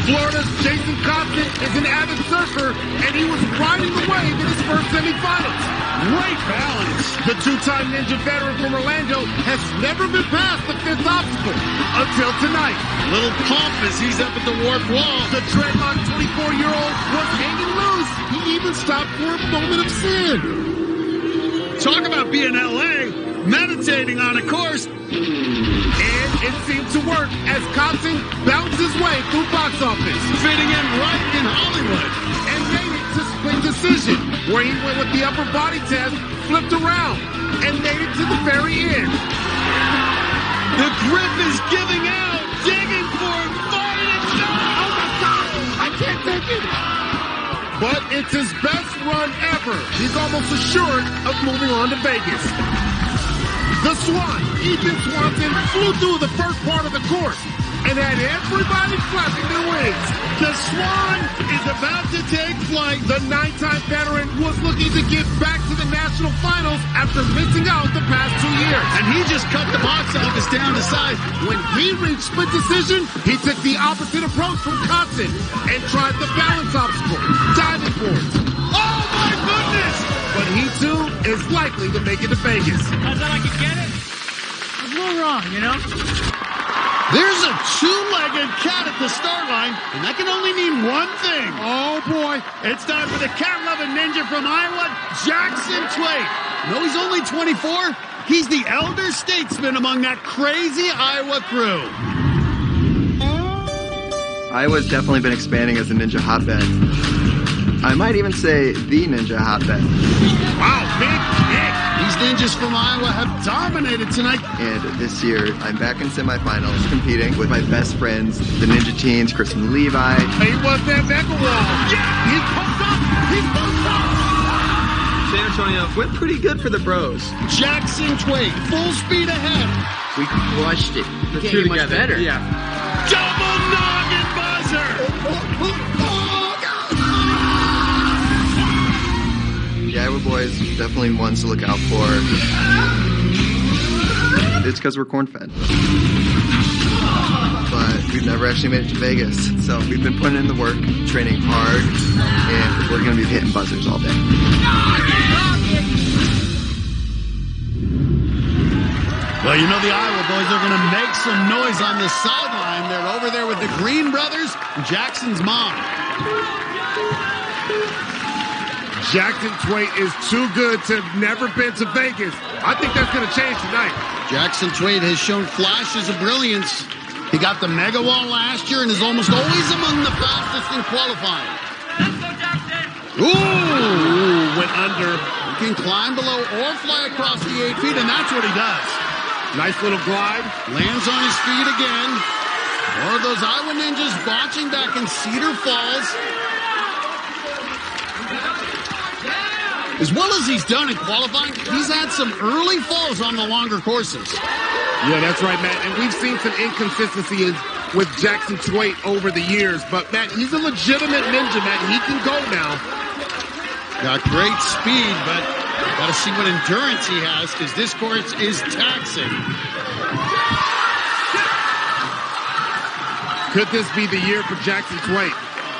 Speaker 2: Florida's Jason Compton is an avid surfer, and he was riding the wave in his first semifinals.
Speaker 1: Great balance.
Speaker 2: The 2-time Ninja veteran from Orlando has never been past the 5th obstacle until tonight.
Speaker 1: Little pump as he's up at the warp wall.
Speaker 2: The dreadlocked 24-year-old was hanging loose. He even stopped for a moment of sin.
Speaker 1: Talk about being LA, meditating on a course.
Speaker 2: And it seemed to work as Compton bounced his way through box office,
Speaker 1: fitting in right in Hollywood,
Speaker 2: and made it to split decision, where he went with the upper body test, flipped around, and made it to the very end.
Speaker 1: The grip is giving out, digging for it, fighting it.
Speaker 2: Oh my God, I can't take it. But it's his best run ever. He's almost assured of moving on to Vegas. The Swan, Ethan Swanson, flew through the first part of the course and had everybody flapping their wings.
Speaker 1: The Swan is about to take flight.
Speaker 2: The 9-time veteran was looking to get back to the national finals after missing out the past 2 years.
Speaker 1: And he just cut the box office down to size.
Speaker 2: When he reached split decision, he took the opposite approach from Compton and tried the balance obstacle, diving boards.
Speaker 1: Oh my goodness!
Speaker 2: But he too is likely to make it to Vegas.
Speaker 13: I thought I could get it. I was a little wrong, you know?
Speaker 1: There's a 2-legged cat at the start line, and that can only mean one thing.
Speaker 2: Oh boy.
Speaker 1: It's time for the cat-loving ninja from Iowa, Jackson Twait. No, he's only 24. He's the elder statesman among that crazy Iowa crew.
Speaker 14: Iowa's definitely been expanding as a ninja hotbed. I might even say the ninja hotbed.
Speaker 1: Wow, big kick. These ninjas from Iowa have dominated tonight.
Speaker 14: And this year, I'm back in semifinals competing with my best friends, the Ninja Teens, Chris and Levi.
Speaker 2: He was that mega wall.
Speaker 1: Yeah, he pulls up. He pulls up.
Speaker 10: Fair
Speaker 14: showing up. Went pretty good for the bros.
Speaker 1: Jackson Twait, full speed ahead.
Speaker 11: We crushed it.
Speaker 14: The
Speaker 11: Can't
Speaker 14: two
Speaker 11: get much
Speaker 14: together.
Speaker 11: better.
Speaker 14: Yeah.
Speaker 1: Double noggin buzzer.
Speaker 14: The Iowa boys, definitely ones to look out for. It's because we're corn-fed. But we've never actually made it to Vegas. So we've been putting in the work, training hard, and we're going to be hitting buzzers all day.
Speaker 1: Well, you know the Iowa boys are going to make some noise on the sideline. They're over there with the Green brothers and Jackson's mom.
Speaker 2: Jackson Twait is too good to have never been to Vegas. I think that's going to change tonight.
Speaker 1: Jackson Twait has shown flashes of brilliance. He got the mega wall last year and is almost always among the fastest in qualifying. Ooh, went under. He can climb below or fly across the 8 feet, and that's what he does.
Speaker 2: Nice little glide.
Speaker 1: Lands on his feet again. More of those Iowa Ninjas watching back in Cedar Falls. As well as he's done in qualifying, he's had some early falls on the longer courses.
Speaker 2: Yeah, that's right, Matt. And we've seen some inconsistencies with Jackson Twait over the years. But, Matt, he's a legitimate ninja, Matt. He can go now.
Speaker 1: Got great speed, but got to see what endurance he has because this course is taxing.
Speaker 2: Could this be the year for Jackson Twait?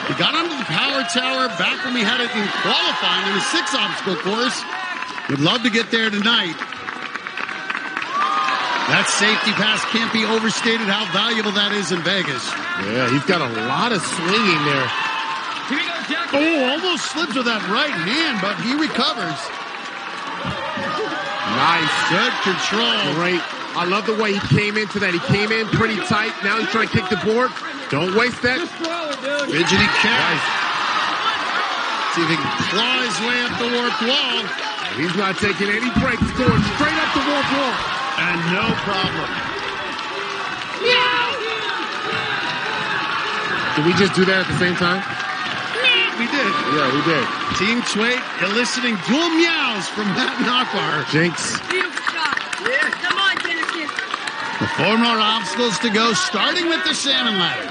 Speaker 1: He got onto the power tower back when we had it in qualifying in a 6-obstacle course. Would love to get there tonight. That safety pass can't be overstated how valuable that is in Vegas.
Speaker 2: Yeah, he's got a lot of swinging there.
Speaker 1: Oh, almost slips with that right hand, but he recovers.
Speaker 2: Nice.
Speaker 1: Good control.
Speaker 2: Great. I love the way he came into that. He came in pretty tight. Now he's trying to kick the board. Don't waste that.
Speaker 1: Fidgety cat. See if he can claw his way up the warped wall.
Speaker 2: He's not taking any breaks. He's going straight up the warped wall.
Speaker 1: And no problem.
Speaker 2: Did we just do that at the same time?
Speaker 1: We did.
Speaker 2: Yeah, we did.
Speaker 1: Team Twait eliciting dual meows from Matt Knockbar.
Speaker 2: Jinx.
Speaker 3: Come on, Dennis.
Speaker 1: The 4 more obstacles to go, starting with the salmon ladder.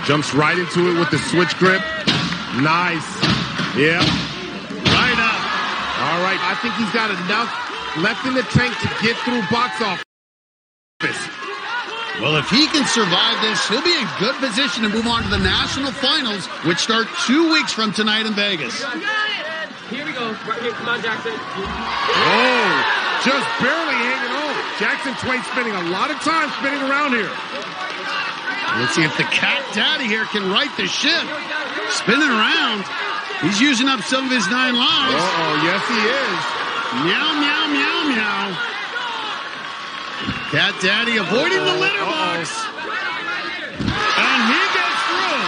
Speaker 2: Jumps right into it with the switch grip. Nice. Yeah.
Speaker 1: Right up.
Speaker 2: All right. I think he's got enough left in the tank to get through box office.
Speaker 1: Well, if he can survive this, he'll be in good position to move on to the national finals, which start 2 weeks from tonight in Vegas.
Speaker 11: Here we go. Right here. Come on, Jackson.
Speaker 2: Oh, just barely hanging on. Jackson Twait spending a lot of time spinning around here.
Speaker 1: Let's see if the Cat Daddy here can right the ship. Spinning around. He's using up some of his 9 lives.
Speaker 2: Uh-oh, yes he is.
Speaker 1: Meow, meow, meow, meow. Cat Daddy avoiding the litter box. And he gets through.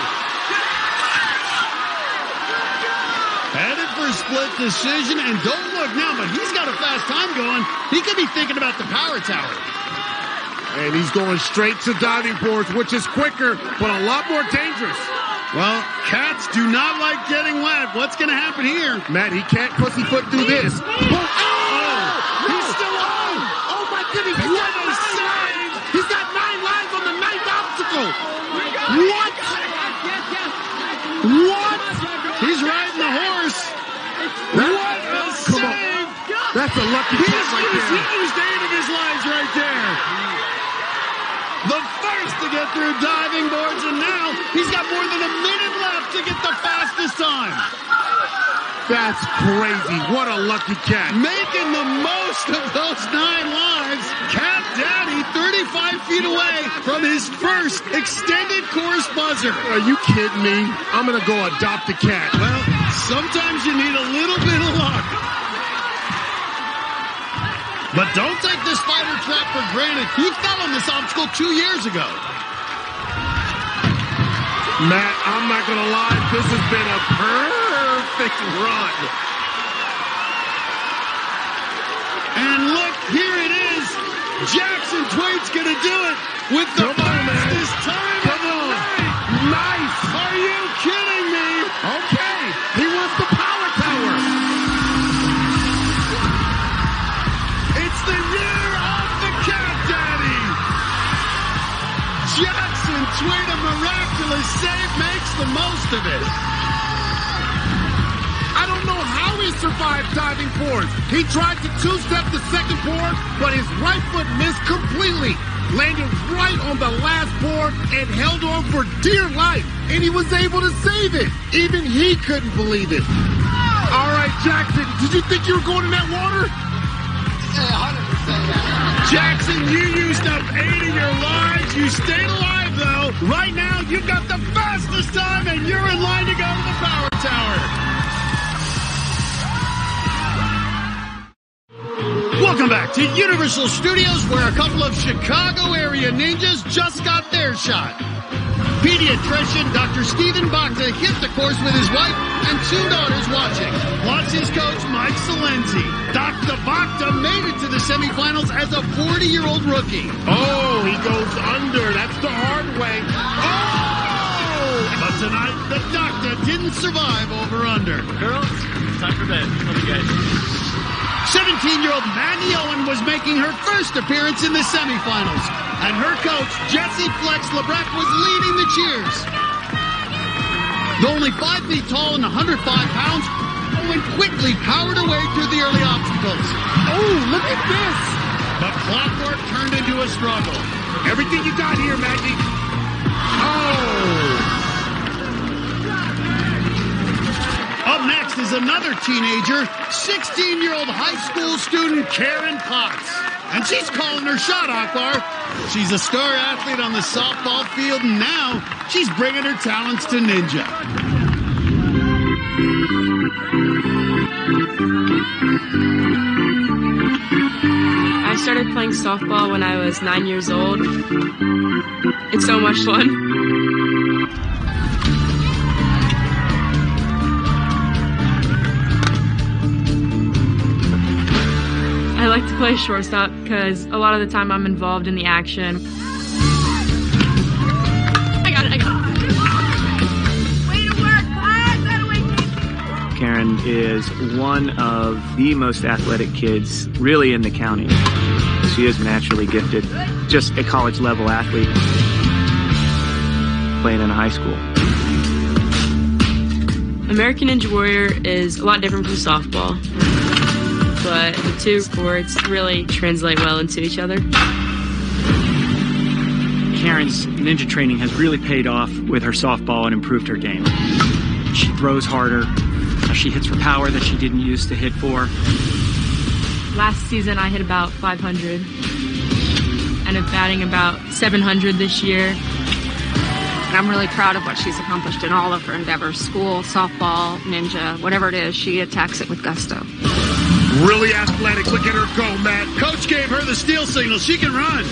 Speaker 1: Headed for a split decision, and don't look now, but he's got a fast time going. He could be thinking about the power tower.
Speaker 2: And he's going straight to diving boards, which is quicker, but a lot more dangerous.
Speaker 1: Well, cats do not like getting wet. What's going to happen here?
Speaker 2: Matt, he can't pussyfoot through this.
Speaker 1: Oh, he's still on.
Speaker 2: Oh, my goodness. What a save. He's got 9 lives on the 9th obstacle. What? What?
Speaker 1: He's riding the horse. What a save.
Speaker 2: That's a lucky catch right there.
Speaker 1: He used 8 of his lives right there. The first to get through diving boards, and now he's got more than a minute left to get the fastest time.
Speaker 2: That's crazy. What a lucky cat.
Speaker 1: Making the most of those 9 lives. Cat Daddy 35 feet away from his first extended course buzzer.
Speaker 2: Are you kidding me? I'm going to go adopt a cat.
Speaker 1: Well, sometimes you need a little bit of luck. But don't take this spider trap for granted. He fell on this obstacle 2 years ago.
Speaker 2: Matt, I'm not going to lie. This has been a perfect run.
Speaker 1: And look, here it is. Jackson Twait's going to do it with the fastest time of the night.
Speaker 2: Nice.
Speaker 1: Are you kidding me?
Speaker 2: Okay. He wants the power tower.
Speaker 1: Which way to miraculous save makes the most of it?
Speaker 2: I don't know how he survived diving boards. He tried to two-step the second board, but his right foot missed completely. Landed right on the last board and held on for dear life. And he was able to save it. Even he couldn't believe it. All right, Jackson, did you think you were going in that water?
Speaker 1: Yeah, 100%. Jackson, you used up 8 of your lives. You stayed alive, though. Right now, you've got the fastest time, and you're in line to go to the power tower. Welcome back to Universal Studios, where a couple of Chicago area ninjas just got their shot. Pediatrician Dr. Stephen Bakta hit the course with his wife and 2 daughters watching, plus his coach Mike Salenzi. Dr. Bakta made it to the semifinals as a 40-year-old rookie.
Speaker 2: Oh, he goes under. That's the hard way.
Speaker 1: Oh! But tonight, the doctor didn't survive over-under.
Speaker 11: Girls, it's time for bed. Love you guys.
Speaker 1: 17-year-old Maggie Owen was making her first appearance in the semifinals, and her coach, Jesse Flex Lebrecht, was leading the cheers. Though only 5 feet tall and 105 pounds, Owen quickly powered her way through the early obstacles.
Speaker 2: Oh, look at this!
Speaker 1: But clockwork turned into a struggle.
Speaker 2: Everything you got here, Maggie. Oh!
Speaker 1: Up next is another teenager, 16-year-old high school student Karen Potts. And she's calling her shot, Akbar. She's a star athlete on the softball field, and now she's bringing her talents to ninja.
Speaker 15: I started playing softball when I was 9 years old. It's so much fun. I like to play shortstop because a lot of the time I'm involved in the action. I got it.
Speaker 3: Way to work, class. That way.
Speaker 11: Karen is one of the most athletic kids really in the county. She is naturally gifted, just a college-level athlete playing in high school.
Speaker 15: American Ninja Warrior is a lot different from softball, but the two sports really translate well into each other.
Speaker 11: Karen's ninja training has really paid off with her softball and improved her game. She throws harder. She hits for power that she didn't used to hit for.
Speaker 15: Last season I hit about 500, and I'm batting about 700 this year.
Speaker 16: I'm really proud of what she's accomplished in all of her endeavors. School, softball, ninja, whatever it is, she attacks it with gusto.
Speaker 2: Really athletic. Look at her go, Matt.
Speaker 1: Coach gave her the steal signal. She can run.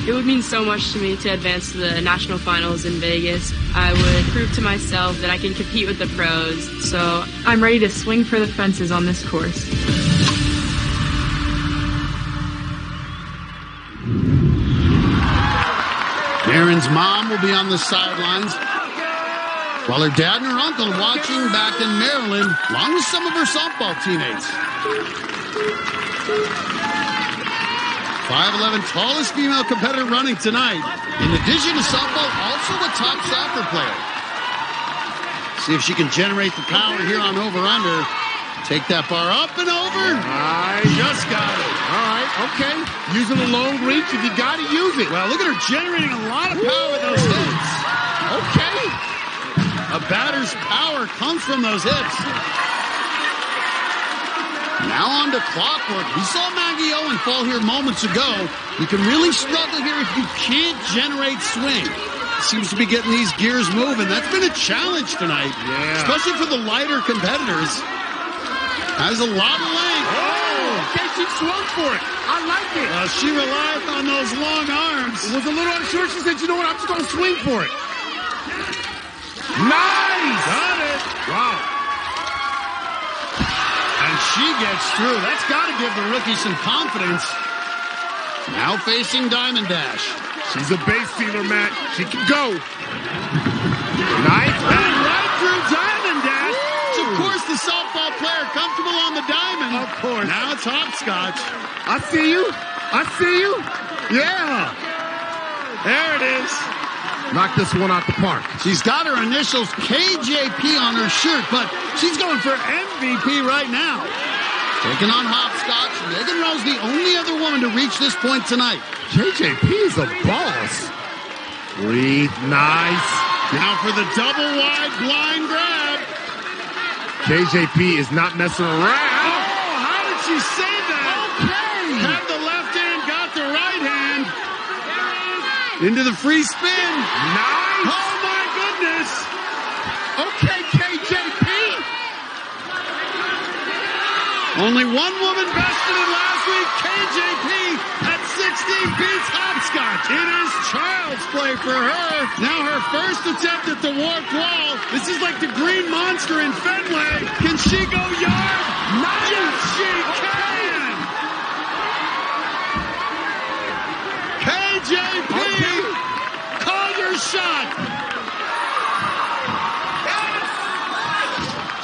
Speaker 15: It would mean so much to me to advance to the national finals in Vegas. I would prove to myself that I can compete with the pros, so I'm ready to swing for the fences on this course.
Speaker 1: Karen's mom will be on the sidelines, while her dad and her uncle are watching back in Maryland, along with some of her softball teammates. 5'11", tallest female competitor running tonight. In addition to softball, also a top soccer player. See if she can generate the power here on over-under. Take that bar up and over.
Speaker 2: I
Speaker 1: just got it.
Speaker 2: All right, okay. Using the long reach, if you got to use it.
Speaker 1: Well, look at her generating a lot of power with those hits.
Speaker 2: Okay.
Speaker 1: A batter's power comes from those hips. Now on to clockwork. We saw Maggie Owen fall here moments ago. You can really struggle here if you can't generate swing. Seems to be getting these gears moving. That's been a challenge tonight.
Speaker 2: Yeah.
Speaker 1: Especially for the lighter competitors. Has a lot of length.
Speaker 2: Oh, okay, she swung for it. I like it.
Speaker 1: She relied on those long arms.
Speaker 2: Was a little unsure. She said, you know what, I'm just going to swing for it. Nice!
Speaker 1: Got it. Wow. And she gets through. That's got to give the rookie some confidence. Now facing Diamond Dash.
Speaker 2: She's a base stealer, Matt. She can go. Nice.
Speaker 1: And right through Diamond Dash. Of course, the softball player comfortable on the diamond.
Speaker 2: Of course.
Speaker 1: Now it's hopscotch.
Speaker 2: I see you. I see you. Yeah.
Speaker 1: There it is.
Speaker 2: knocked this one out the park.
Speaker 1: She's got her initials KJP on her shirt, but she's going for MVP right now. Taking on hopscotch, Megan Rose, the only other woman to reach this point tonight.
Speaker 2: KJP is a boss. Breathe, nice.
Speaker 1: Now for the double wide blind grab.
Speaker 2: KJP is not messing around.
Speaker 1: Oh, how did she save that?
Speaker 2: Okay.
Speaker 1: Had the left hand, got the right hand. Into the free spin.
Speaker 2: Nice.
Speaker 1: Oh, my goodness.
Speaker 2: Okay, KJP.
Speaker 1: Only one woman bested it last week. KJP at 16 beats hopscotch. It is child's play for her. Now her first attempt at the warped wall. This is like the Green Monster in Fenway. Can she go yard?
Speaker 2: Nice.
Speaker 1: Yes, she can. KJP, call your shot.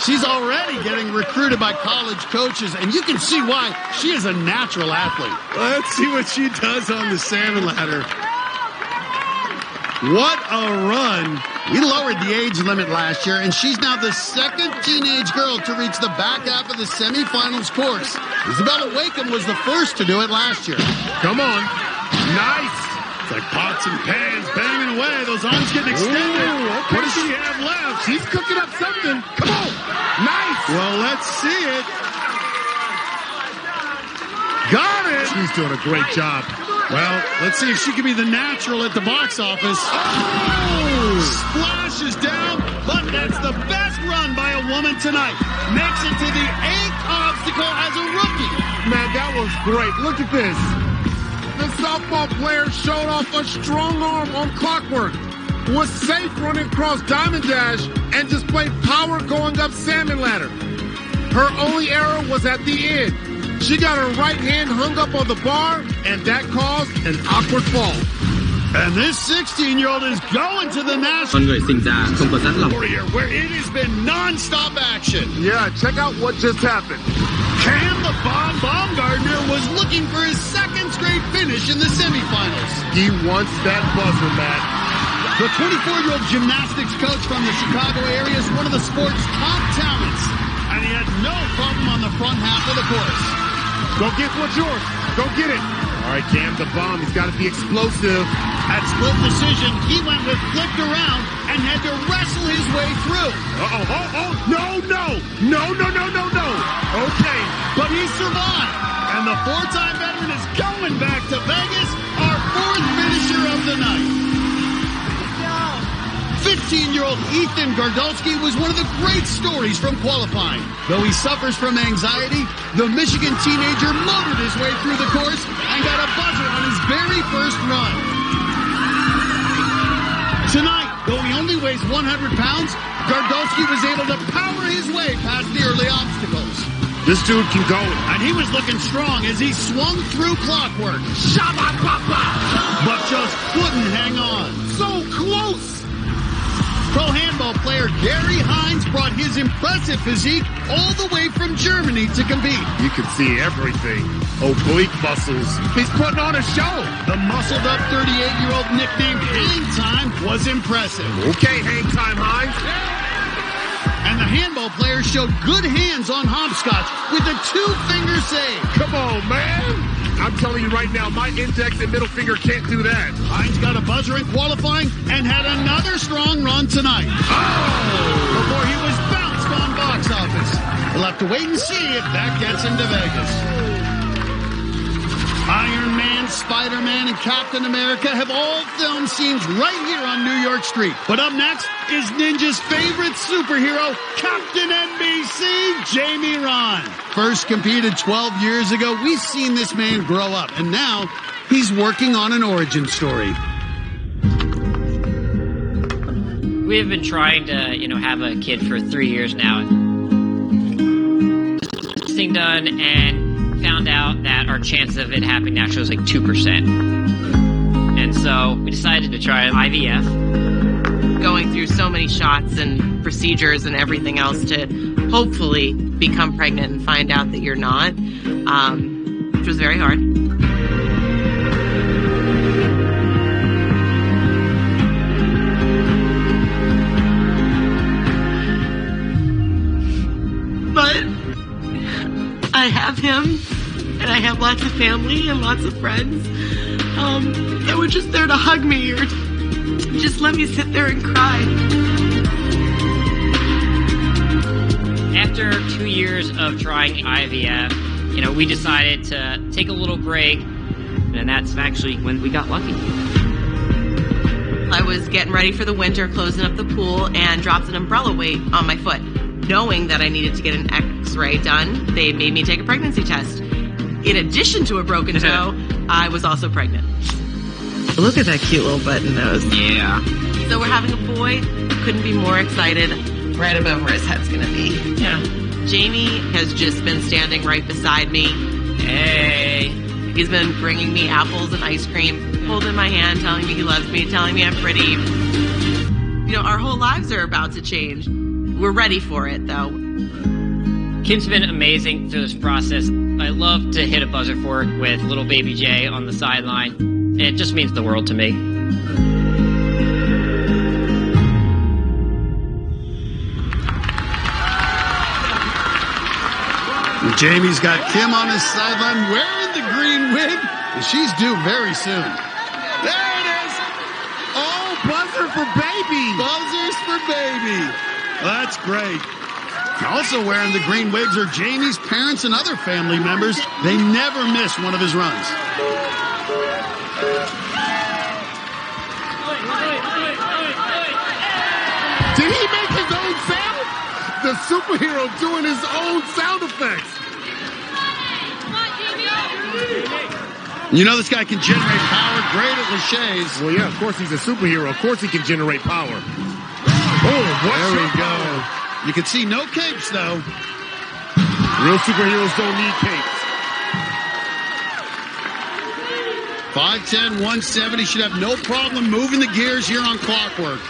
Speaker 1: She's already getting recruited by college coaches, and you can see why. She is a natural athlete. Let's see what she does on the salmon ladder. What a run. We lowered the age limit last year, and she's now the second teenage girl to reach the back half of the semifinals course. Isabella Wakeham was the first to do it last year.
Speaker 2: Come on. Nice.
Speaker 1: It's like pots and pans banging away. Those arms getting extended.
Speaker 2: Ooh, okay.
Speaker 1: What does she have left?
Speaker 2: She's cooking up something. Come on. Nice.
Speaker 1: Well, let's see it. Got it.
Speaker 2: She's doing a great job.
Speaker 1: Well, let's see if she can be the natural at the box office.
Speaker 2: Oh!
Speaker 1: Splashes down, but that's the best run by a woman tonight. Makes it to the 8th obstacle as a rookie.
Speaker 2: Man, that was great. Look at this. The softball player showed off a strong arm on Clockwork. Was safe running across Diamond Dash and displayed power going up Salmon Ladder. Her only error was at the end. She got her right hand hung up on the bar, and that caused an awkward fall.
Speaker 1: And this 16-year-old is going to the national warrior, where it has been non-stop action.
Speaker 2: Yeah, check out what just happened.
Speaker 1: Cam the Bomb Baumgartner was looking for his second straight finish in the semifinals.
Speaker 2: He wants that buzzer, Matt.
Speaker 1: The 24-year-old gymnastics coach from the Chicago area is one of the sport's top talents, and he had no problem on the front half of the course.
Speaker 2: Go get what's yours. Go get it. All right, Cam, the bomb. He's got to be explosive.
Speaker 1: At split decision, he went with flipped around and had to wrestle his way through.
Speaker 2: No.
Speaker 1: Okay, but he survived. And the four-time veteran is going back to Vegas, our fourth finisher of the night. 15-year-old Ethan Gardolski was one of the great stories from qualifying. Though he suffers from anxiety, the Michigan teenager motored his way through the course and got a buzzer on his very first run. Tonight, though he only weighs 100 pounds, Gardolski was able to power his way past the early obstacles.
Speaker 2: This dude can go.
Speaker 1: And he was looking strong as he swung through Clockwork. But just couldn't hang on.
Speaker 2: So close.
Speaker 1: Pro handball player Gary Hines brought his impressive physique all the way from Germany to compete.
Speaker 2: You can see everything. Oblique muscles. He's putting on a show.
Speaker 1: The muscled-up 38-year-old nicknamed Hang Time was impressive.
Speaker 2: Okay, Hang Time, Hines.
Speaker 1: And the handball player showed good hands on hopscotch with a two-finger save.
Speaker 2: Come on, man. I'm telling you right now, my index and middle finger can't do that.
Speaker 1: Hines got a buzzer in qualifying and had another strong run tonight. Before he was bounced on box office. We'll have to wait and see if that gets him to Vegas. Iron Man, Spider-Man, and Captain America have all filmed scenes right here on New York Street. But up next is Ninja's favorite superhero, Captain NBC, Jamie Ron. First competed 12 years ago. We've seen this man grow up, and now he's working on an origin story.
Speaker 8: We have been trying to, have a kid for 3 years now. This thing done and found out that our chance of it happening naturally was like 2%. And so we decided to try IVF.
Speaker 17: Going through so many shots and procedures and everything else to hopefully become pregnant and find out that you're not, which was very hard. lots of family and lots of friends that were just there to hug me or just let me sit there and cry.
Speaker 8: After 2 years of trying IVF, we decided to take a little break, and that's actually when we got lucky.
Speaker 17: I was getting ready for the winter, closing up the pool, and dropped an umbrella weight on my foot. Knowing that I needed to get an x-ray done, they made me take a pregnancy test. In addition to a broken toe, I was also pregnant. Look at that cute little button nose.
Speaker 8: Yeah.
Speaker 17: So we're having a boy. Couldn't be more excited. Right above where his head's gonna be.
Speaker 8: Yeah.
Speaker 17: Jamie has just been standing right beside me.
Speaker 8: Hey.
Speaker 17: He's been bringing me apples and ice cream, holding my hand, telling me he loves me, telling me I'm pretty. Our whole lives are about to change. We're ready for it, though.
Speaker 8: Kim's been amazing through this process. I love to hit a buzzer for her with little baby Jay on the sideline. It just means the world to me.
Speaker 1: Jamie's got Kim on his sideline wearing the green wig, and she's due very soon. There it is!
Speaker 2: Oh, buzzer for baby!
Speaker 1: Buzzers for baby. That's great. Also wearing the green wigs are Jamie's parents and other family members. They never miss one of his runs.
Speaker 2: Did he make his own sound? The superhero doing his own sound effects.
Speaker 1: This guy can generate power. Great at Lachey's.
Speaker 2: Well, yeah, of course he's a superhero. Of course he can generate power. Oh, there we go.
Speaker 1: You can see no capes, though.
Speaker 2: Real superheroes don't need capes.
Speaker 1: 5'10", 170. Should have no problem moving the gears here on Clockwork.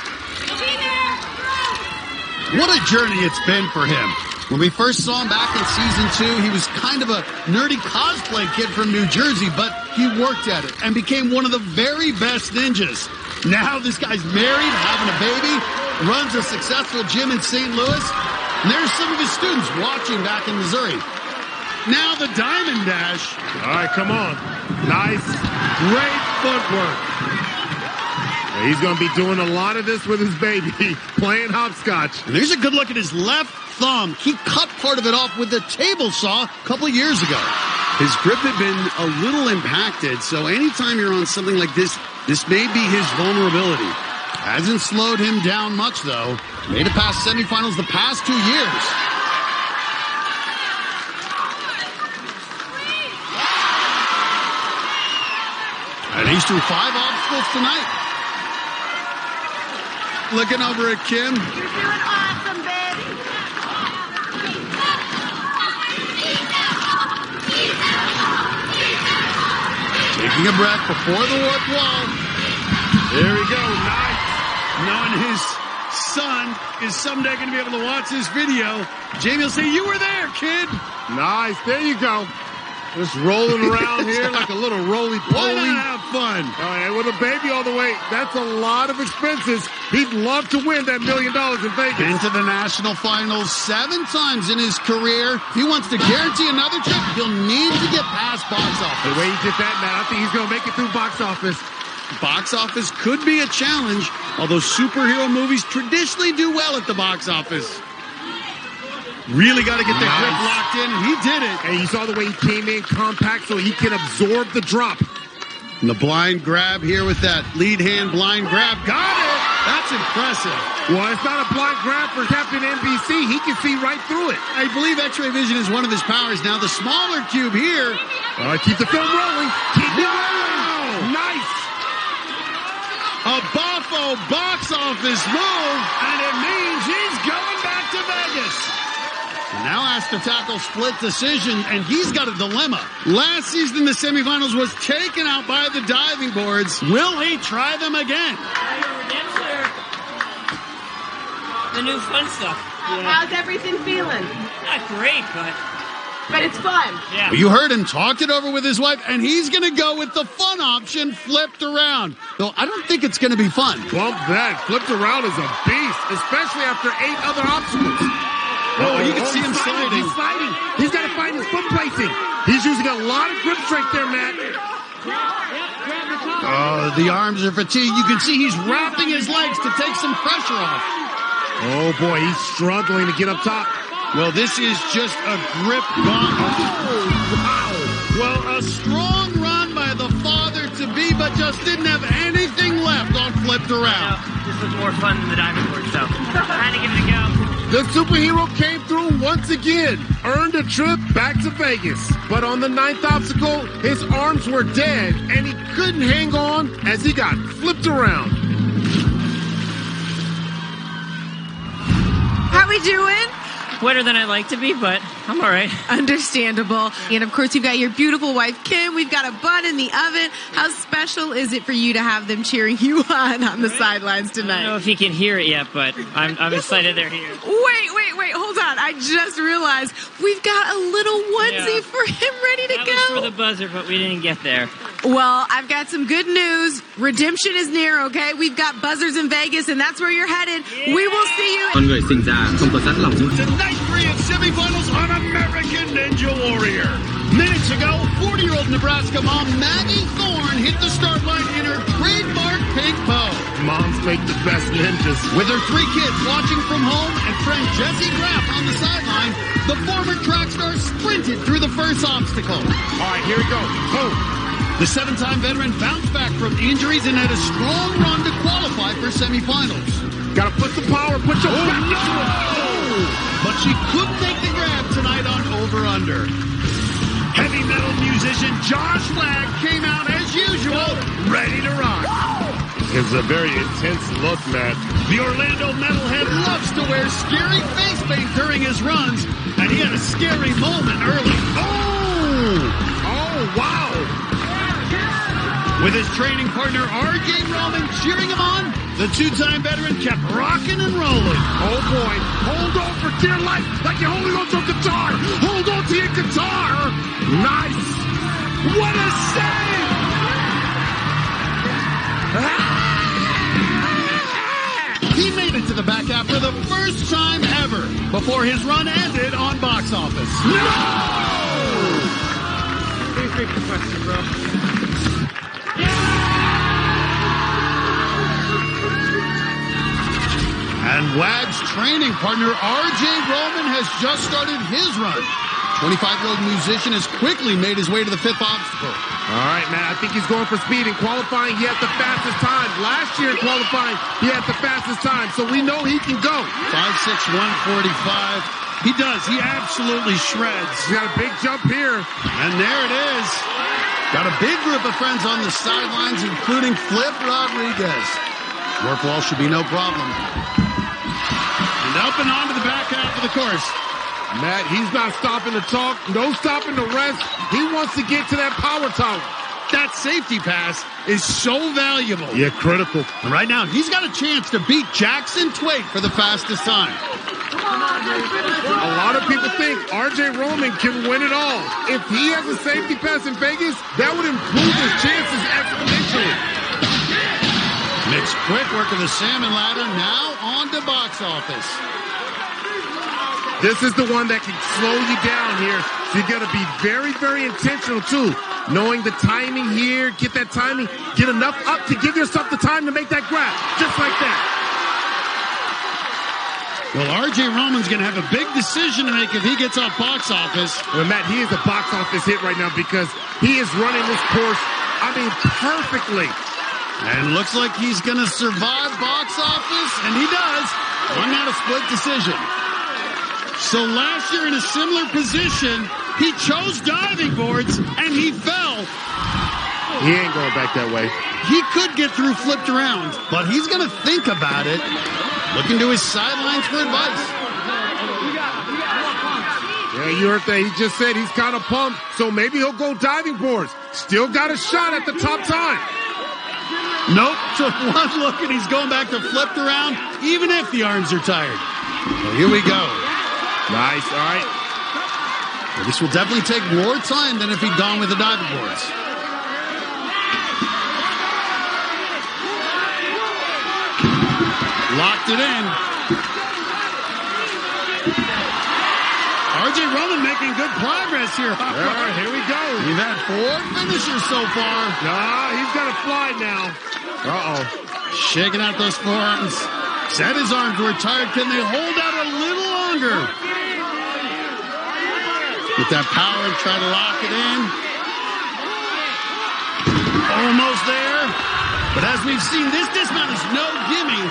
Speaker 1: What a journey it's been for him. When we first saw him back in season 2, he was kind of a nerdy cosplay kid from New Jersey, but he worked at it and became one of the very best ninjas. Now this guy's married, having a baby, runs a successful gym in St. Louis, and there's some of his students watching back in Missouri. Now the Diamond Dash.
Speaker 2: All right, come on. Nice, great footwork. He's going to be doing a lot of this with his baby, playing hopscotch.
Speaker 1: And there's a good look at his left thumb. He cut part of it off with a table saw a couple of years ago. His grip had been a little impacted, so anytime you're on something like this, this may be his vulnerability. Hasn't slowed him down much, though. Made it past semifinals the past 2 years. And he's through 5 obstacles tonight. Looking over at Kim.
Speaker 3: You're doing awesome, baby.
Speaker 1: Taking a breath before the warp wall.
Speaker 2: There we go. Nice.
Speaker 1: Knowing his son is someday going to be able to watch this video, Jamie will say, "You were there, kid."
Speaker 2: Nice. There you go. Just rolling around here like a little roly-poly.
Speaker 1: Why not have fun?
Speaker 2: All right, with a baby all the way, that's a lot of expenses. He'd love to win that $1 million in Vegas.
Speaker 1: Been to the national finals 7 times in his career. If he wants to guarantee another trip, he'll need to get past box office.
Speaker 2: The way he did that, Matt, I think he's going to make it through box office.
Speaker 1: Box office could be a challenge, although superhero movies traditionally do well at the box office. Really got to get that grip locked in, and he did it.
Speaker 2: And you saw the way he came in compact so he can absorb the drop.
Speaker 1: And the blind grab here with that lead hand blind grab. Got it! That's impressive.
Speaker 2: Well, it's not a blind grab for Captain NBC. He can see right through it.
Speaker 1: I believe X-ray vision is one of his powers. Now the smaller cube here.
Speaker 2: Keep the film rolling. Keep it rolling. Nice.
Speaker 1: A Buffo box office move, and it means he's going back to Vegas. And now has to tackle split decision, and he's got a dilemma. Last season, the semifinals was taken out by the diving boards. Will he try them again?
Speaker 8: The new fun stuff.
Speaker 3: How's everything feeling?
Speaker 8: Not great,
Speaker 3: But it's fun.
Speaker 8: yeah.
Speaker 1: Well, you heard him, talked it over with his wife, and he's going to go with the fun option, flipped around. Though I don't think it's going to be fun.
Speaker 2: Bump that. Flipped around is a beast, especially after 8 other obstacles.
Speaker 1: Oh, you can see him sliding.
Speaker 2: He's sliding. He's got to find his foot plate. placing. He's using a lot of grip strength there, Matt.
Speaker 1: Oh, the arms are fatigued. You can see he's wrapping his legs to take some pressure off.
Speaker 2: Oh, boy, he's struggling to get up top.
Speaker 1: Well, this is just a grip gauntlet.
Speaker 2: Oh, wow.
Speaker 1: Well, a strong run by the father-to-be, but just didn't have anything left on flipped around.
Speaker 8: This was more fun than the diving board, so had to give it a go.
Speaker 2: The superhero came through once again, earned a trip back to Vegas. But on the 9th obstacle, his arms were dead, and he couldn't hang on as he got flipped around.
Speaker 5: How we doing?
Speaker 8: Wetter than I'd like to be, but I'm all right.
Speaker 5: Understandable. And of course, you've got your beautiful wife, Kim. We've got a bun in the oven. How special is it for you to have them cheering you on the sidelines tonight?
Speaker 8: I don't know if you can hear it yet, but I'm excited they're here.
Speaker 5: Wait, hold on. I just realized we've got a little onesie for him ready to
Speaker 8: That
Speaker 5: go.
Speaker 8: was for the buzzer, but we didn't get there.
Speaker 5: Well, I've got some good news. Redemption is near, okay? We've got buzzers in Vegas, and that's where you're headed. Yeah. We will see you.
Speaker 10: Con người sinh ra không có sẵn lòng.
Speaker 1: Tonight 3 of semifinals on American Ninja Warrior. Minutes ago, 40-year-old Nebraska mom Maggie Thorne hit the start line in her trademark pink bow.
Speaker 2: Moms make the best ninjas.
Speaker 1: With her 3 kids watching from home and friend Jessie Graff on the sideline, the former track star sprinted through the first obstacle.
Speaker 2: All right, here we go. Boom.
Speaker 1: The 7-time veteran bounced back from injuries and had a strong run to qualify for semifinals.
Speaker 2: Gotta put some power, put your back into it.
Speaker 1: But she couldn't make the grab tonight on over-under. Heavy metal musician Josh Flagg came out as usual, ready to rock.
Speaker 2: It's a very intense look, Matt.
Speaker 1: The Orlando metalhead loves to wear scary face paint during his runs, and he had a scary moment early.
Speaker 2: Oh, wow.
Speaker 1: With his training partner R.J. Roman cheering him on, the 2-time veteran kept rocking and rolling.
Speaker 2: Oh boy, hold on for dear life like you're holding on to a guitar. Hold on to your guitar. Nice. What a save.
Speaker 1: He made it to the back half for the first time ever before his run ended on box office.
Speaker 2: No!
Speaker 13: Please take the question, bro.
Speaker 1: And Wag's training partner, R.J. Roman, has just started his run. 25-year-old musician has quickly made his way to the 5th obstacle.
Speaker 2: All right, man, I think he's going for speed. In qualifying, he had the fastest time. Last year in qualifying, he had the fastest time, so we know he can go.
Speaker 1: 5'6", 145. He does. He absolutely shreds.
Speaker 2: He's got a big jump here.
Speaker 1: And there it is. Got a big group of friends on the sidelines, including Flip Rodriguez. Warp wall should be no problem. And up and on to the back half of the course.
Speaker 2: Matt, he's not stopping to talk, no stopping to rest. He wants to get to that power tower.
Speaker 1: That safety pass is so valuable.
Speaker 2: Yeah, critical.
Speaker 1: And right now, he's got a chance to beat Jackson Twait for the fastest time.
Speaker 2: A lot of people think R.J. Roman can win it all. If he has a safety pass in Vegas, that would improve his chances exponentially.
Speaker 1: Nick's quick work of the salmon ladder, now on to box office.
Speaker 2: This is the one that can slow you down here. So you got to be very, very intentional too. Knowing the timing here, get that timing, get enough up to give yourself the time to make that grab. Just like that.
Speaker 1: Well, R.J. Roman's going to have a big decision to make if he gets off box office.
Speaker 2: Well, Matt, he is a box office hit right now because he is running this course, perfectly.
Speaker 1: And looks like he's going to survive box office, and he does. One out of split decision. So last year in a similar position, he chose diving boards, and he fell.
Speaker 2: He ain't going back that way.
Speaker 1: He could get through flipped around, but he's going to think about it, looking to his sidelines for advice.
Speaker 2: Yeah, you heard that. He just said he's kind of pumped, so maybe he'll go diving boards. Still got a shot at the top time.
Speaker 1: Nope, took one look and he's going back to flipped around, even if the arms are tired. Well, here we go.
Speaker 2: Nice, all right.
Speaker 1: Well, this will definitely take more time than if he'd gone with the diving boards. Locked it in. R.J. Roman making good progress here.
Speaker 2: Here we go.
Speaker 1: We've had 4 finishers so far.
Speaker 2: He's got to fly now.
Speaker 1: Shaking out those forearms. Said his arms were tired. Can they hold out a little longer? Get that power and try to lock it in. Almost there. But as we've seen, this dismount is no gimme.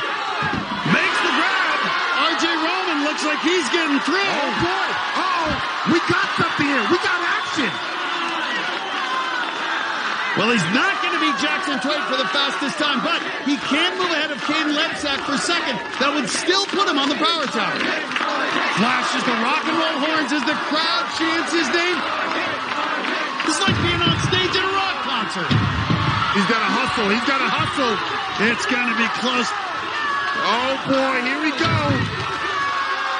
Speaker 1: Makes the grab. R.J. Roman looks like he's getting through.
Speaker 2: Oh, boy. We got something here. We got action.
Speaker 1: Well, he's not going to beat Jackson Twait for the fastest time, but he can move ahead of Caden Lebsack for second. That would still put him on the power tower. Flashes the rock and roll horns as the crowd chants his name. It's like being on stage at a rock concert.
Speaker 2: He's got to hustle. He's got to hustle.
Speaker 1: It's going to be close.
Speaker 2: Oh, boy. Here we go.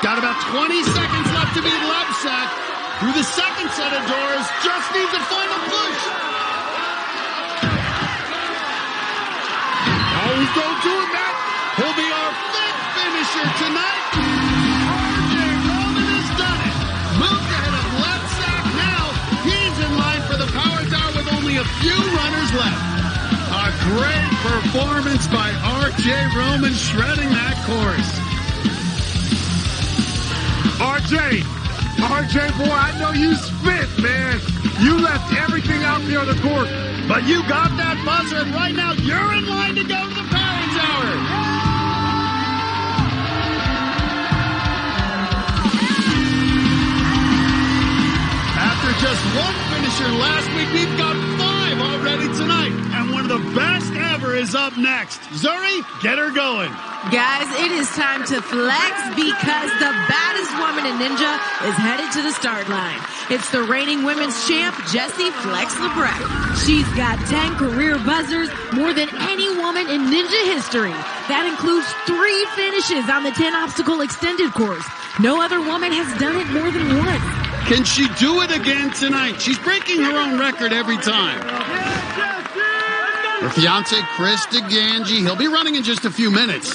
Speaker 1: Got about 20 seconds left to beat Lebsack. Through the second set of doors. Just needs a final push.
Speaker 2: He's going to do it, Matt.
Speaker 1: He'll be our 5th finisher tonight. R.J. Roman has done it. Moved ahead of Lebsack. Now he's in line for the power tower with only a few runners left. A great performance by R.J. Roman shredding that course.
Speaker 2: RJ, boy, I know you spit, man. You left everything out there on the court.
Speaker 1: But you got that buzzer, and right now you're in line to go to the power tower. After just 1 finisher last week, we've got 5 already tonight. And one of the best ever is up next. Zuri, get her going.
Speaker 5: Guys, it is time to flex because the baddest woman in Ninja is headed to the start line. It's the reigning women's champ, Jessie Flex Lebrecht. She's got 10 career buzzers, more than any woman in Ninja history. That includes 3 finishes on the 10-obstacle extended course. No other woman has done it more than once.
Speaker 1: Can she do it again tonight? She's breaking her own record every time. Her fiance, Chris DeGangi, he'll be running in just a few minutes.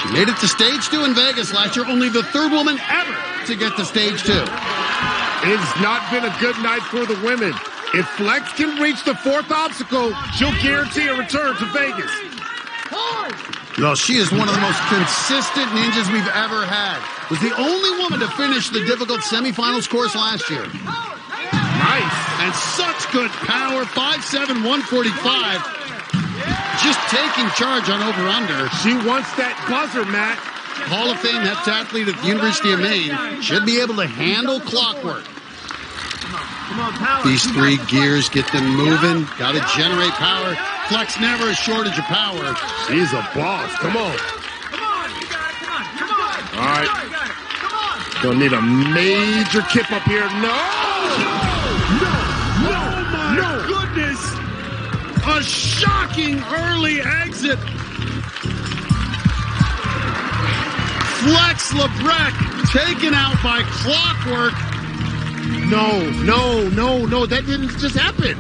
Speaker 1: She made it to stage 2 in Vegas last year, only the 3rd woman ever to get to stage 2.
Speaker 2: It's not been a good night for the women. If Flex can reach the 4th obstacle, she'll guarantee a return to Vegas.
Speaker 1: Well, she is one of the most consistent ninjas we've ever had. Was the only woman to finish the difficult semifinals course last year.
Speaker 2: Nice.
Speaker 1: And such good power, 5'7", 145. Just taking charge on over-under.
Speaker 2: She wants that buzzer, Matt.
Speaker 1: Hall of Fame heptathlete at the University of Maine. Should be able to handle clockwork. These 3 gears get them moving. Got to generate power. Flex never a shortage of power.
Speaker 2: She's a boss. Come on. All right. Gonna need a major kip up here. No!
Speaker 1: No, goodness! A shocking early exit. Flex Lebrecht taken out by clockwork.
Speaker 2: No. That didn't just happen.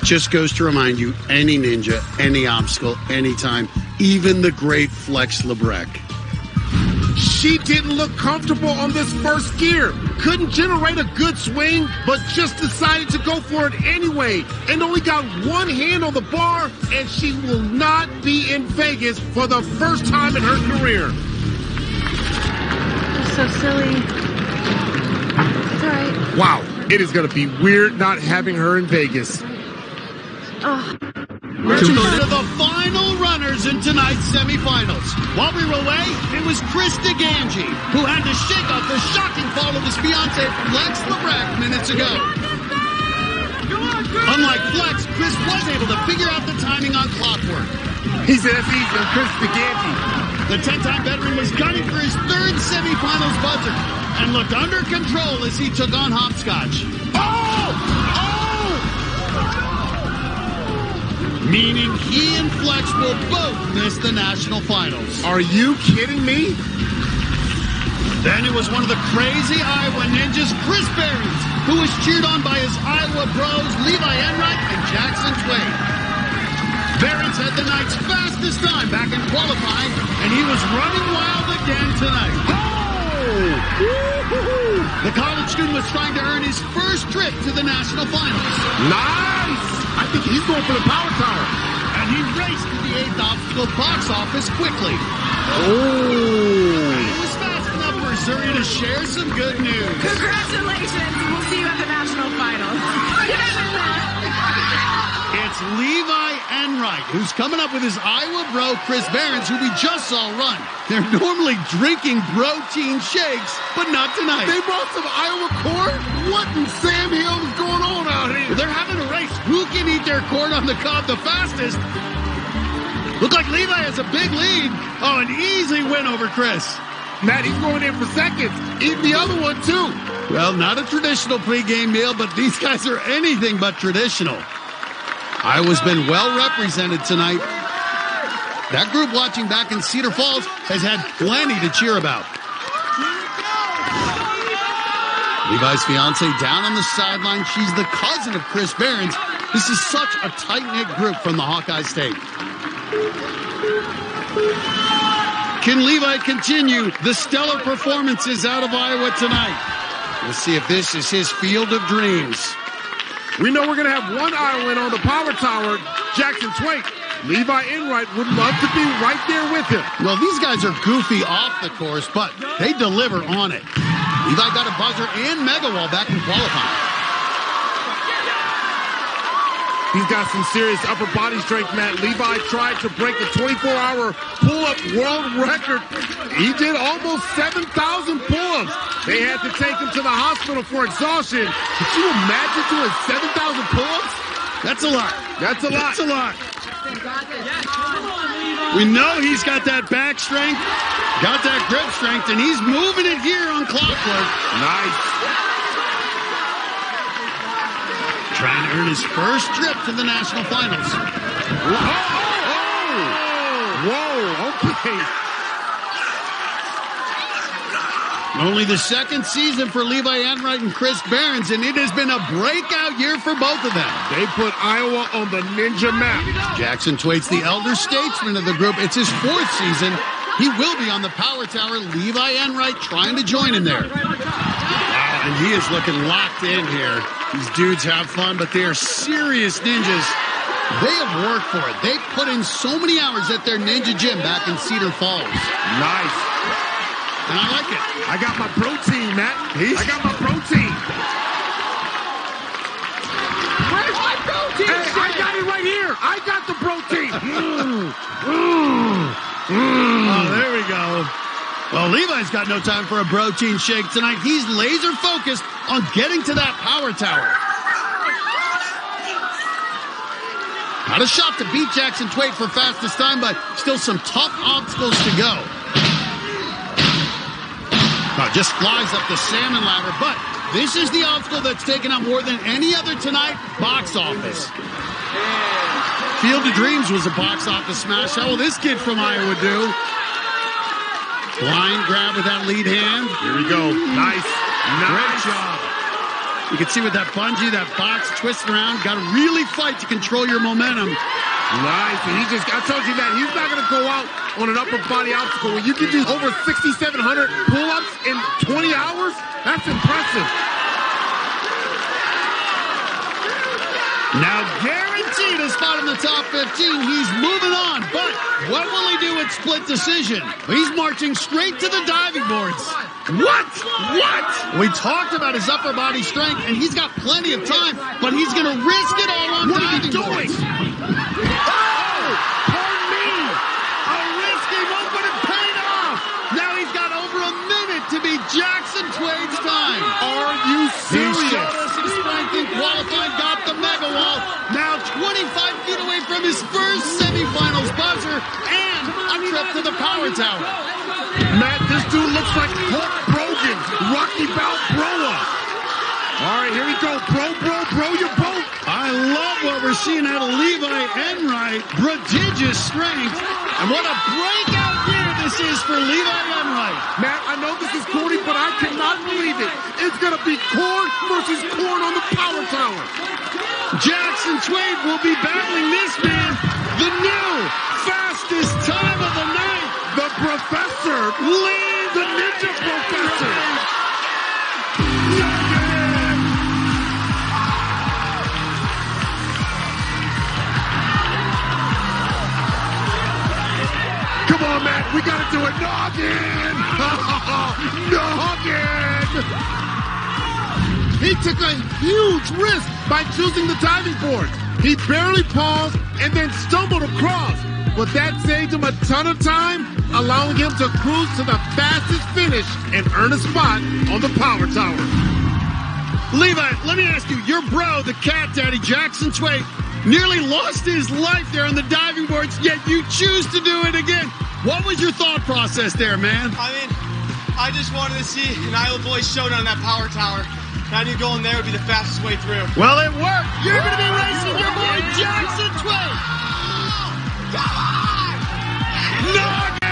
Speaker 1: Just goes to remind you, any ninja, any obstacle, anytime, even the great Flex Lebrecht.
Speaker 2: She didn't look comfortable on this first gear. Couldn't generate a good swing, but just decided to go for it anyway. And only got 1 hand on the bar, and she will not be in Vegas for the first time in her career.
Speaker 16: So silly. It's all right.
Speaker 2: Wow, it is going to be weird not having her in Vegas.
Speaker 1: We're to the final runners in tonight's semifinals. While we were away, it was Chris DeGangi who had to shake off the shocking fall of his fiancée Flex Lebrecht minutes ago. Unlike Flex, Chris was able to figure out the timing on clockwork.
Speaker 2: He said that's easy on Chris DeGangi.
Speaker 1: The 10-time veteran was gunning for his 3rd semifinals buzzer and looked under control as he took on hopscotch. Meaning he and Flex will both miss the national finals.
Speaker 2: Are you kidding me?
Speaker 1: Then it was one of the crazy Iowa ninjas, Chris Behrens, who was cheered on by his Iowa bros Levi Enright and Jackson Twait. Behrens had the night's fastest time back in qualifying, and he was running wild again tonight. The college student was trying to earn his first trip to the national finals.
Speaker 2: Nice! I think he's going for the power tower.
Speaker 1: And he raced to the 8th obstacle box office quickly.
Speaker 2: Oh!
Speaker 1: He was fast enough for Zuri to share some good news.
Speaker 5: Congratulations. We'll see you at the national finals.
Speaker 1: It's Levi Enright, who's coming up with his Iowa bro, Chris Behrens, who we just saw run. They're normally drinking protein shakes, but not tonight.
Speaker 2: They brought some Iowa corn? What in Sam Hill is going on out here?
Speaker 1: They're having a race. Who can eat their corn on the cob the fastest? Look like Levi has a big lead. Oh, an easy win over Chris.
Speaker 2: Matt, he's going in for seconds. Eat the other one, too.
Speaker 1: Well, not a traditional pregame meal, but these guys are anything but traditional. Iowa's been well represented tonight. That group watching back in Cedar Falls has had plenty to cheer about. Levi's fiance down on the sideline. She's the cousin of Chris Behrens. This is such a tight-knit group from the Hawkeye State. Can Levi continue the stellar performances out of Iowa tonight? We'll see if this is his field of dreams.
Speaker 2: We know we're going to have one Iowan on the power tower, Jackson Twait. Levi Enright would love to be right there with him.
Speaker 1: Well, these guys are goofy off the course, but they deliver on it. Levi got a buzzer and mega wall back in qualifying.
Speaker 2: He's got some serious upper body strength, Matt. Levi tried to break the 24-hour pull-up world record. He did almost 7,000 pull-ups. They had to take him to the hospital for exhaustion. Could you imagine doing 7,000 pull-ups?
Speaker 1: That's a lot.
Speaker 2: That's a lot.
Speaker 1: That's a lot. We know he's got that back strength, got that grip strength, and he's moving it here on Clockwork.
Speaker 2: Nice.
Speaker 1: Trying to earn his first trip to the national finals.
Speaker 2: Whoa, okay.
Speaker 1: Only the second season for Levi Enright and Chris Behrens, and it has been a breakout year for both of them.
Speaker 2: They put Iowa on the ninja map.
Speaker 1: Jackson Twait's the elder statesman of the group. It's his fourth season. He will be on the power tower. Levi Enright trying to join him there. Wow, and he is looking locked in here. These dudes have fun, but they are serious ninjas. They have worked for it. They put in so many hours at their ninja gym back in Cedar Falls.
Speaker 2: Nice.
Speaker 1: And I like it.
Speaker 2: I got my protein, Matt. I got my protein.
Speaker 13: Where's my protein?
Speaker 2: Hey, I got it right here. I got the protein.
Speaker 1: Oh, there we go. Well, Levi's got no time for a protein shake tonight. He's laser focused on getting to that power tower. Not a shot to beat Jackson Twait for fastest time, but still some tough obstacles to go. Just flies up the salmon ladder, but this is the obstacle that's taken up more than any other tonight, box office. Field of Dreams was a box office smash. How will this kid from Iowa do? Blind grab with that lead hand.
Speaker 2: Here we go. Nice.
Speaker 1: Great job. You can see with that bungee, that box twisting around. Got to really fight to control your momentum.
Speaker 2: Nice. And I told you that he's not going to go out on an upper body obstacle. When you can do over 6,700 pull-ups in 20 hours, that's impressive.
Speaker 1: Now guaranteed a spot in the top 15. He's moving on, but what will he do at split decision? He's marching straight to the diving boards. What? We talked about his upper body strength, and he's got plenty of time, but he's going to risk it all on diving boards.
Speaker 2: Oh, pardon me.
Speaker 1: A risky move, but it paid off. Now he's got over a minute to beat Jackson Twait's time.
Speaker 2: Are you serious?
Speaker 1: He showed us his strength in qualifying, got the mega wall. Now 25 feet away from his first semifinals buzzer and a trip to the power tower.
Speaker 2: Matt, this dude looks like Hulk Brogan, Rocky Balboa. All right, here we go. Bro your boat.
Speaker 1: I love what we're seeing out of Levi Enright. Prodigious strength. And what a breakout year this is for Levi Enright.
Speaker 2: Matt, I know this is corny, but I cannot believe it. It's going to be corn versus corn on the power tower.
Speaker 1: Jackson Twait will be battling this man, the
Speaker 2: Leave the Ninja Professor. Come on, Matt. We got to do it. Noggin. Noggin. He took a huge risk by choosing the diving board. He barely paused and then stumbled across. But that saved him a ton of time, allowing him to cruise to the fastest finish and earn a spot on the power tower.
Speaker 1: Levi, let me ask you, your bro, the cat daddy, Jackson Twait, nearly lost his life there on the diving boards, yet you choose to do it again. What was your thought process there, man?
Speaker 4: I mean, I just wanted to see an Iowa boys showdown on that power tower. I knew going there would be the fastest way through.
Speaker 1: Well, it worked. You're going to be racing your boy Jackson Twait.
Speaker 2: Come on! Noggin!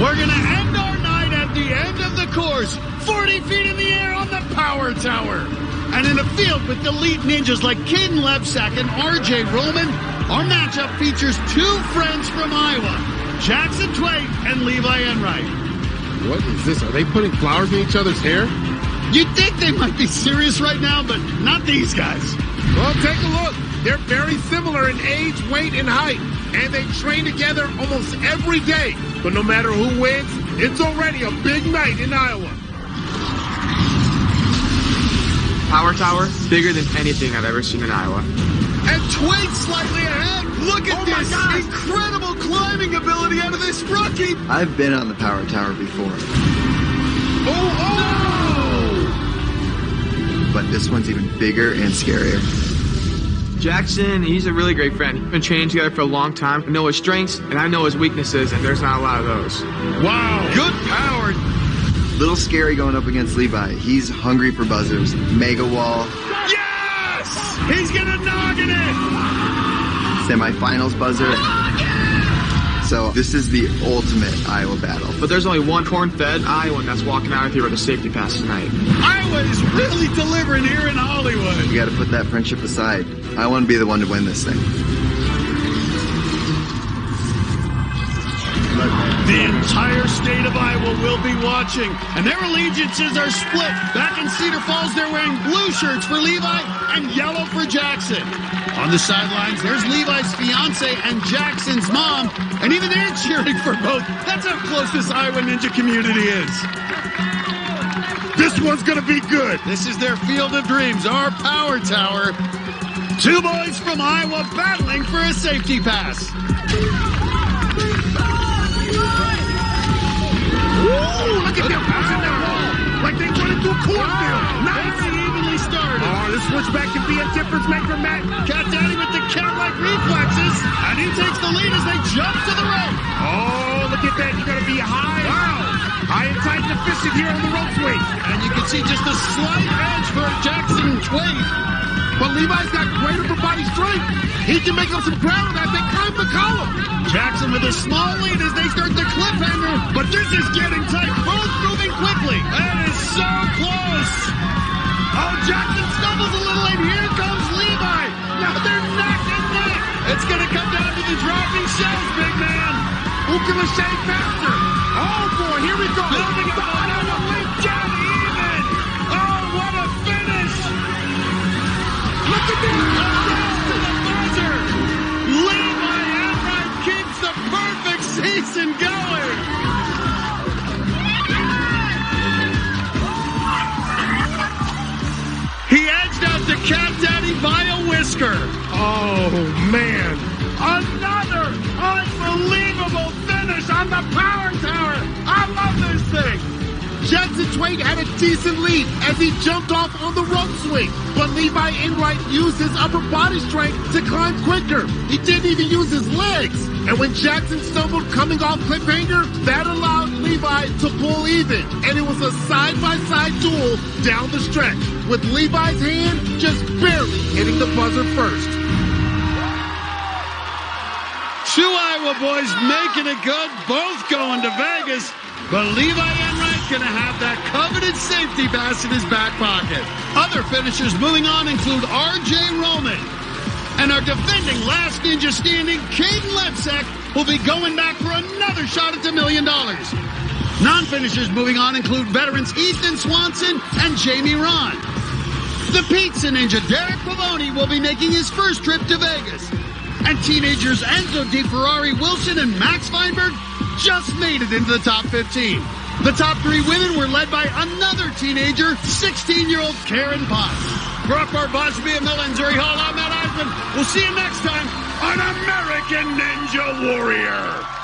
Speaker 1: We're going to end our night at the end of the course, 40 feet in the air on the power tower. And in a field with elite ninjas like Caden Lebsack and R.J. Roman, our matchup features two friends from Iowa, Jackson Twait and Levi Enright.
Speaker 2: What is this? Are they putting flowers in each other's hair?
Speaker 1: You'd think they might be serious right now, but not these guys.
Speaker 2: Well, take a look. They're very similar in age, weight, and height. And they train together almost every day. But no matter who wins, it's already a big night in Iowa.
Speaker 18: Power tower, bigger than anything I've ever seen in Iowa.
Speaker 1: And Twait slightly ahead. Look at this incredible climbing ability out of this rookie.
Speaker 14: I've been on the power tower before. But this one's even bigger and scarier.
Speaker 18: Jackson, he's a really great friend. We've been training together for a long time. I know his strengths, and I know his weaknesses, and there's not a lot of those.
Speaker 1: Wow, good power.
Speaker 14: Little scary going up against Levi. He's hungry for buzzers. Mega wall.
Speaker 1: Yes! He's gonna noggin it!
Speaker 14: Semifinals buzzer. So this is the ultimate Iowa battle.
Speaker 18: But there's only one corn-fed Iowan that's walking out of here with a safety pass tonight.
Speaker 1: Iowa is really delivering here in Hollywood.
Speaker 14: You gotta put that friendship aside. I want to be the one to win this thing.
Speaker 1: The entire state of Iowa will be watching, and their allegiances are split. Back in Cedar Falls, they're wearing blue shirts for Levi and yellow for Jackson. On the sidelines, there's Levi's fiance and Jackson's mom, and even they're cheering for both. That's how close this Iowa Ninja community is.
Speaker 2: This one's gonna be good.
Speaker 1: This is their field of dreams, our power tower. Two boys from Iowa battling for a safety pass.
Speaker 2: Ooh, look at them pushing that wall like they run into a cornfield. Nice.
Speaker 1: Very evenly started.
Speaker 2: Oh, this switchback can be a difference maker, Matt.
Speaker 1: Cat Daddy with the cat-like reflexes, and he takes the lead as they jump to the rope.
Speaker 2: Oh, look at that. You gotta be high. Wow. High and tight and efficient here on the rope swing.
Speaker 1: And you can see just a slight edge for Jackson Twait.
Speaker 2: But Levi's got great upper body strength. He can make up some ground as they climb the column.
Speaker 1: Jackson with a small lead as they start the cliffhanger. But this is getting tight. Both moving quickly. That is so close. Oh, Jackson stumbles a little, and here comes Levi. Now they're neck and neck. It's going to come down to the dropping shells, big man.
Speaker 2: Who can shave faster? Oh, boy, here we go.
Speaker 1: Building up another lead down even. Oh, what a finish.
Speaker 2: Look at this.
Speaker 1: To the buzzer. Levi Enright keeps the perfect season going. He edged out the Cat Daddy by a whisker.
Speaker 2: Oh, man. Another unbelievable finish on the power tower. I love this thing. Jackson Twait had a decent lead as he jumped off on the rope swing, but Levi Enright used his upper body strength to climb quicker. He didn't even use his legs. And when Jackson stumbled coming off cliffhanger, that allowed Levi to pull even. And it was a side-by-side duel down the stretch, with Levi's hand just barely hitting the buzzer first.
Speaker 1: Two Iowa boys making it good, both going to Vegas. But Levi Enright going to have that coveted safety pass in his back pocket. Other finishers moving on include R.J. Roman, And our defending last ninja standing, Caden Levsek, will be going back for another shot at the $1 million. Non-finishers moving on include veterans Ethan Swanson and Jamie Ron. The pizza ninja Derek Pavoni will be making his first trip to Vegas. And teenagers Enzo DeFerrari Wilson and Max Feinberg just made it into the top 15. The top 3 women were led by another teenager, 16-year-old Karen Potts. For Akbar Bajbi, Miller, and Zuri Hall, I'm Matt Eisman. We'll see you next time on American Ninja Warrior.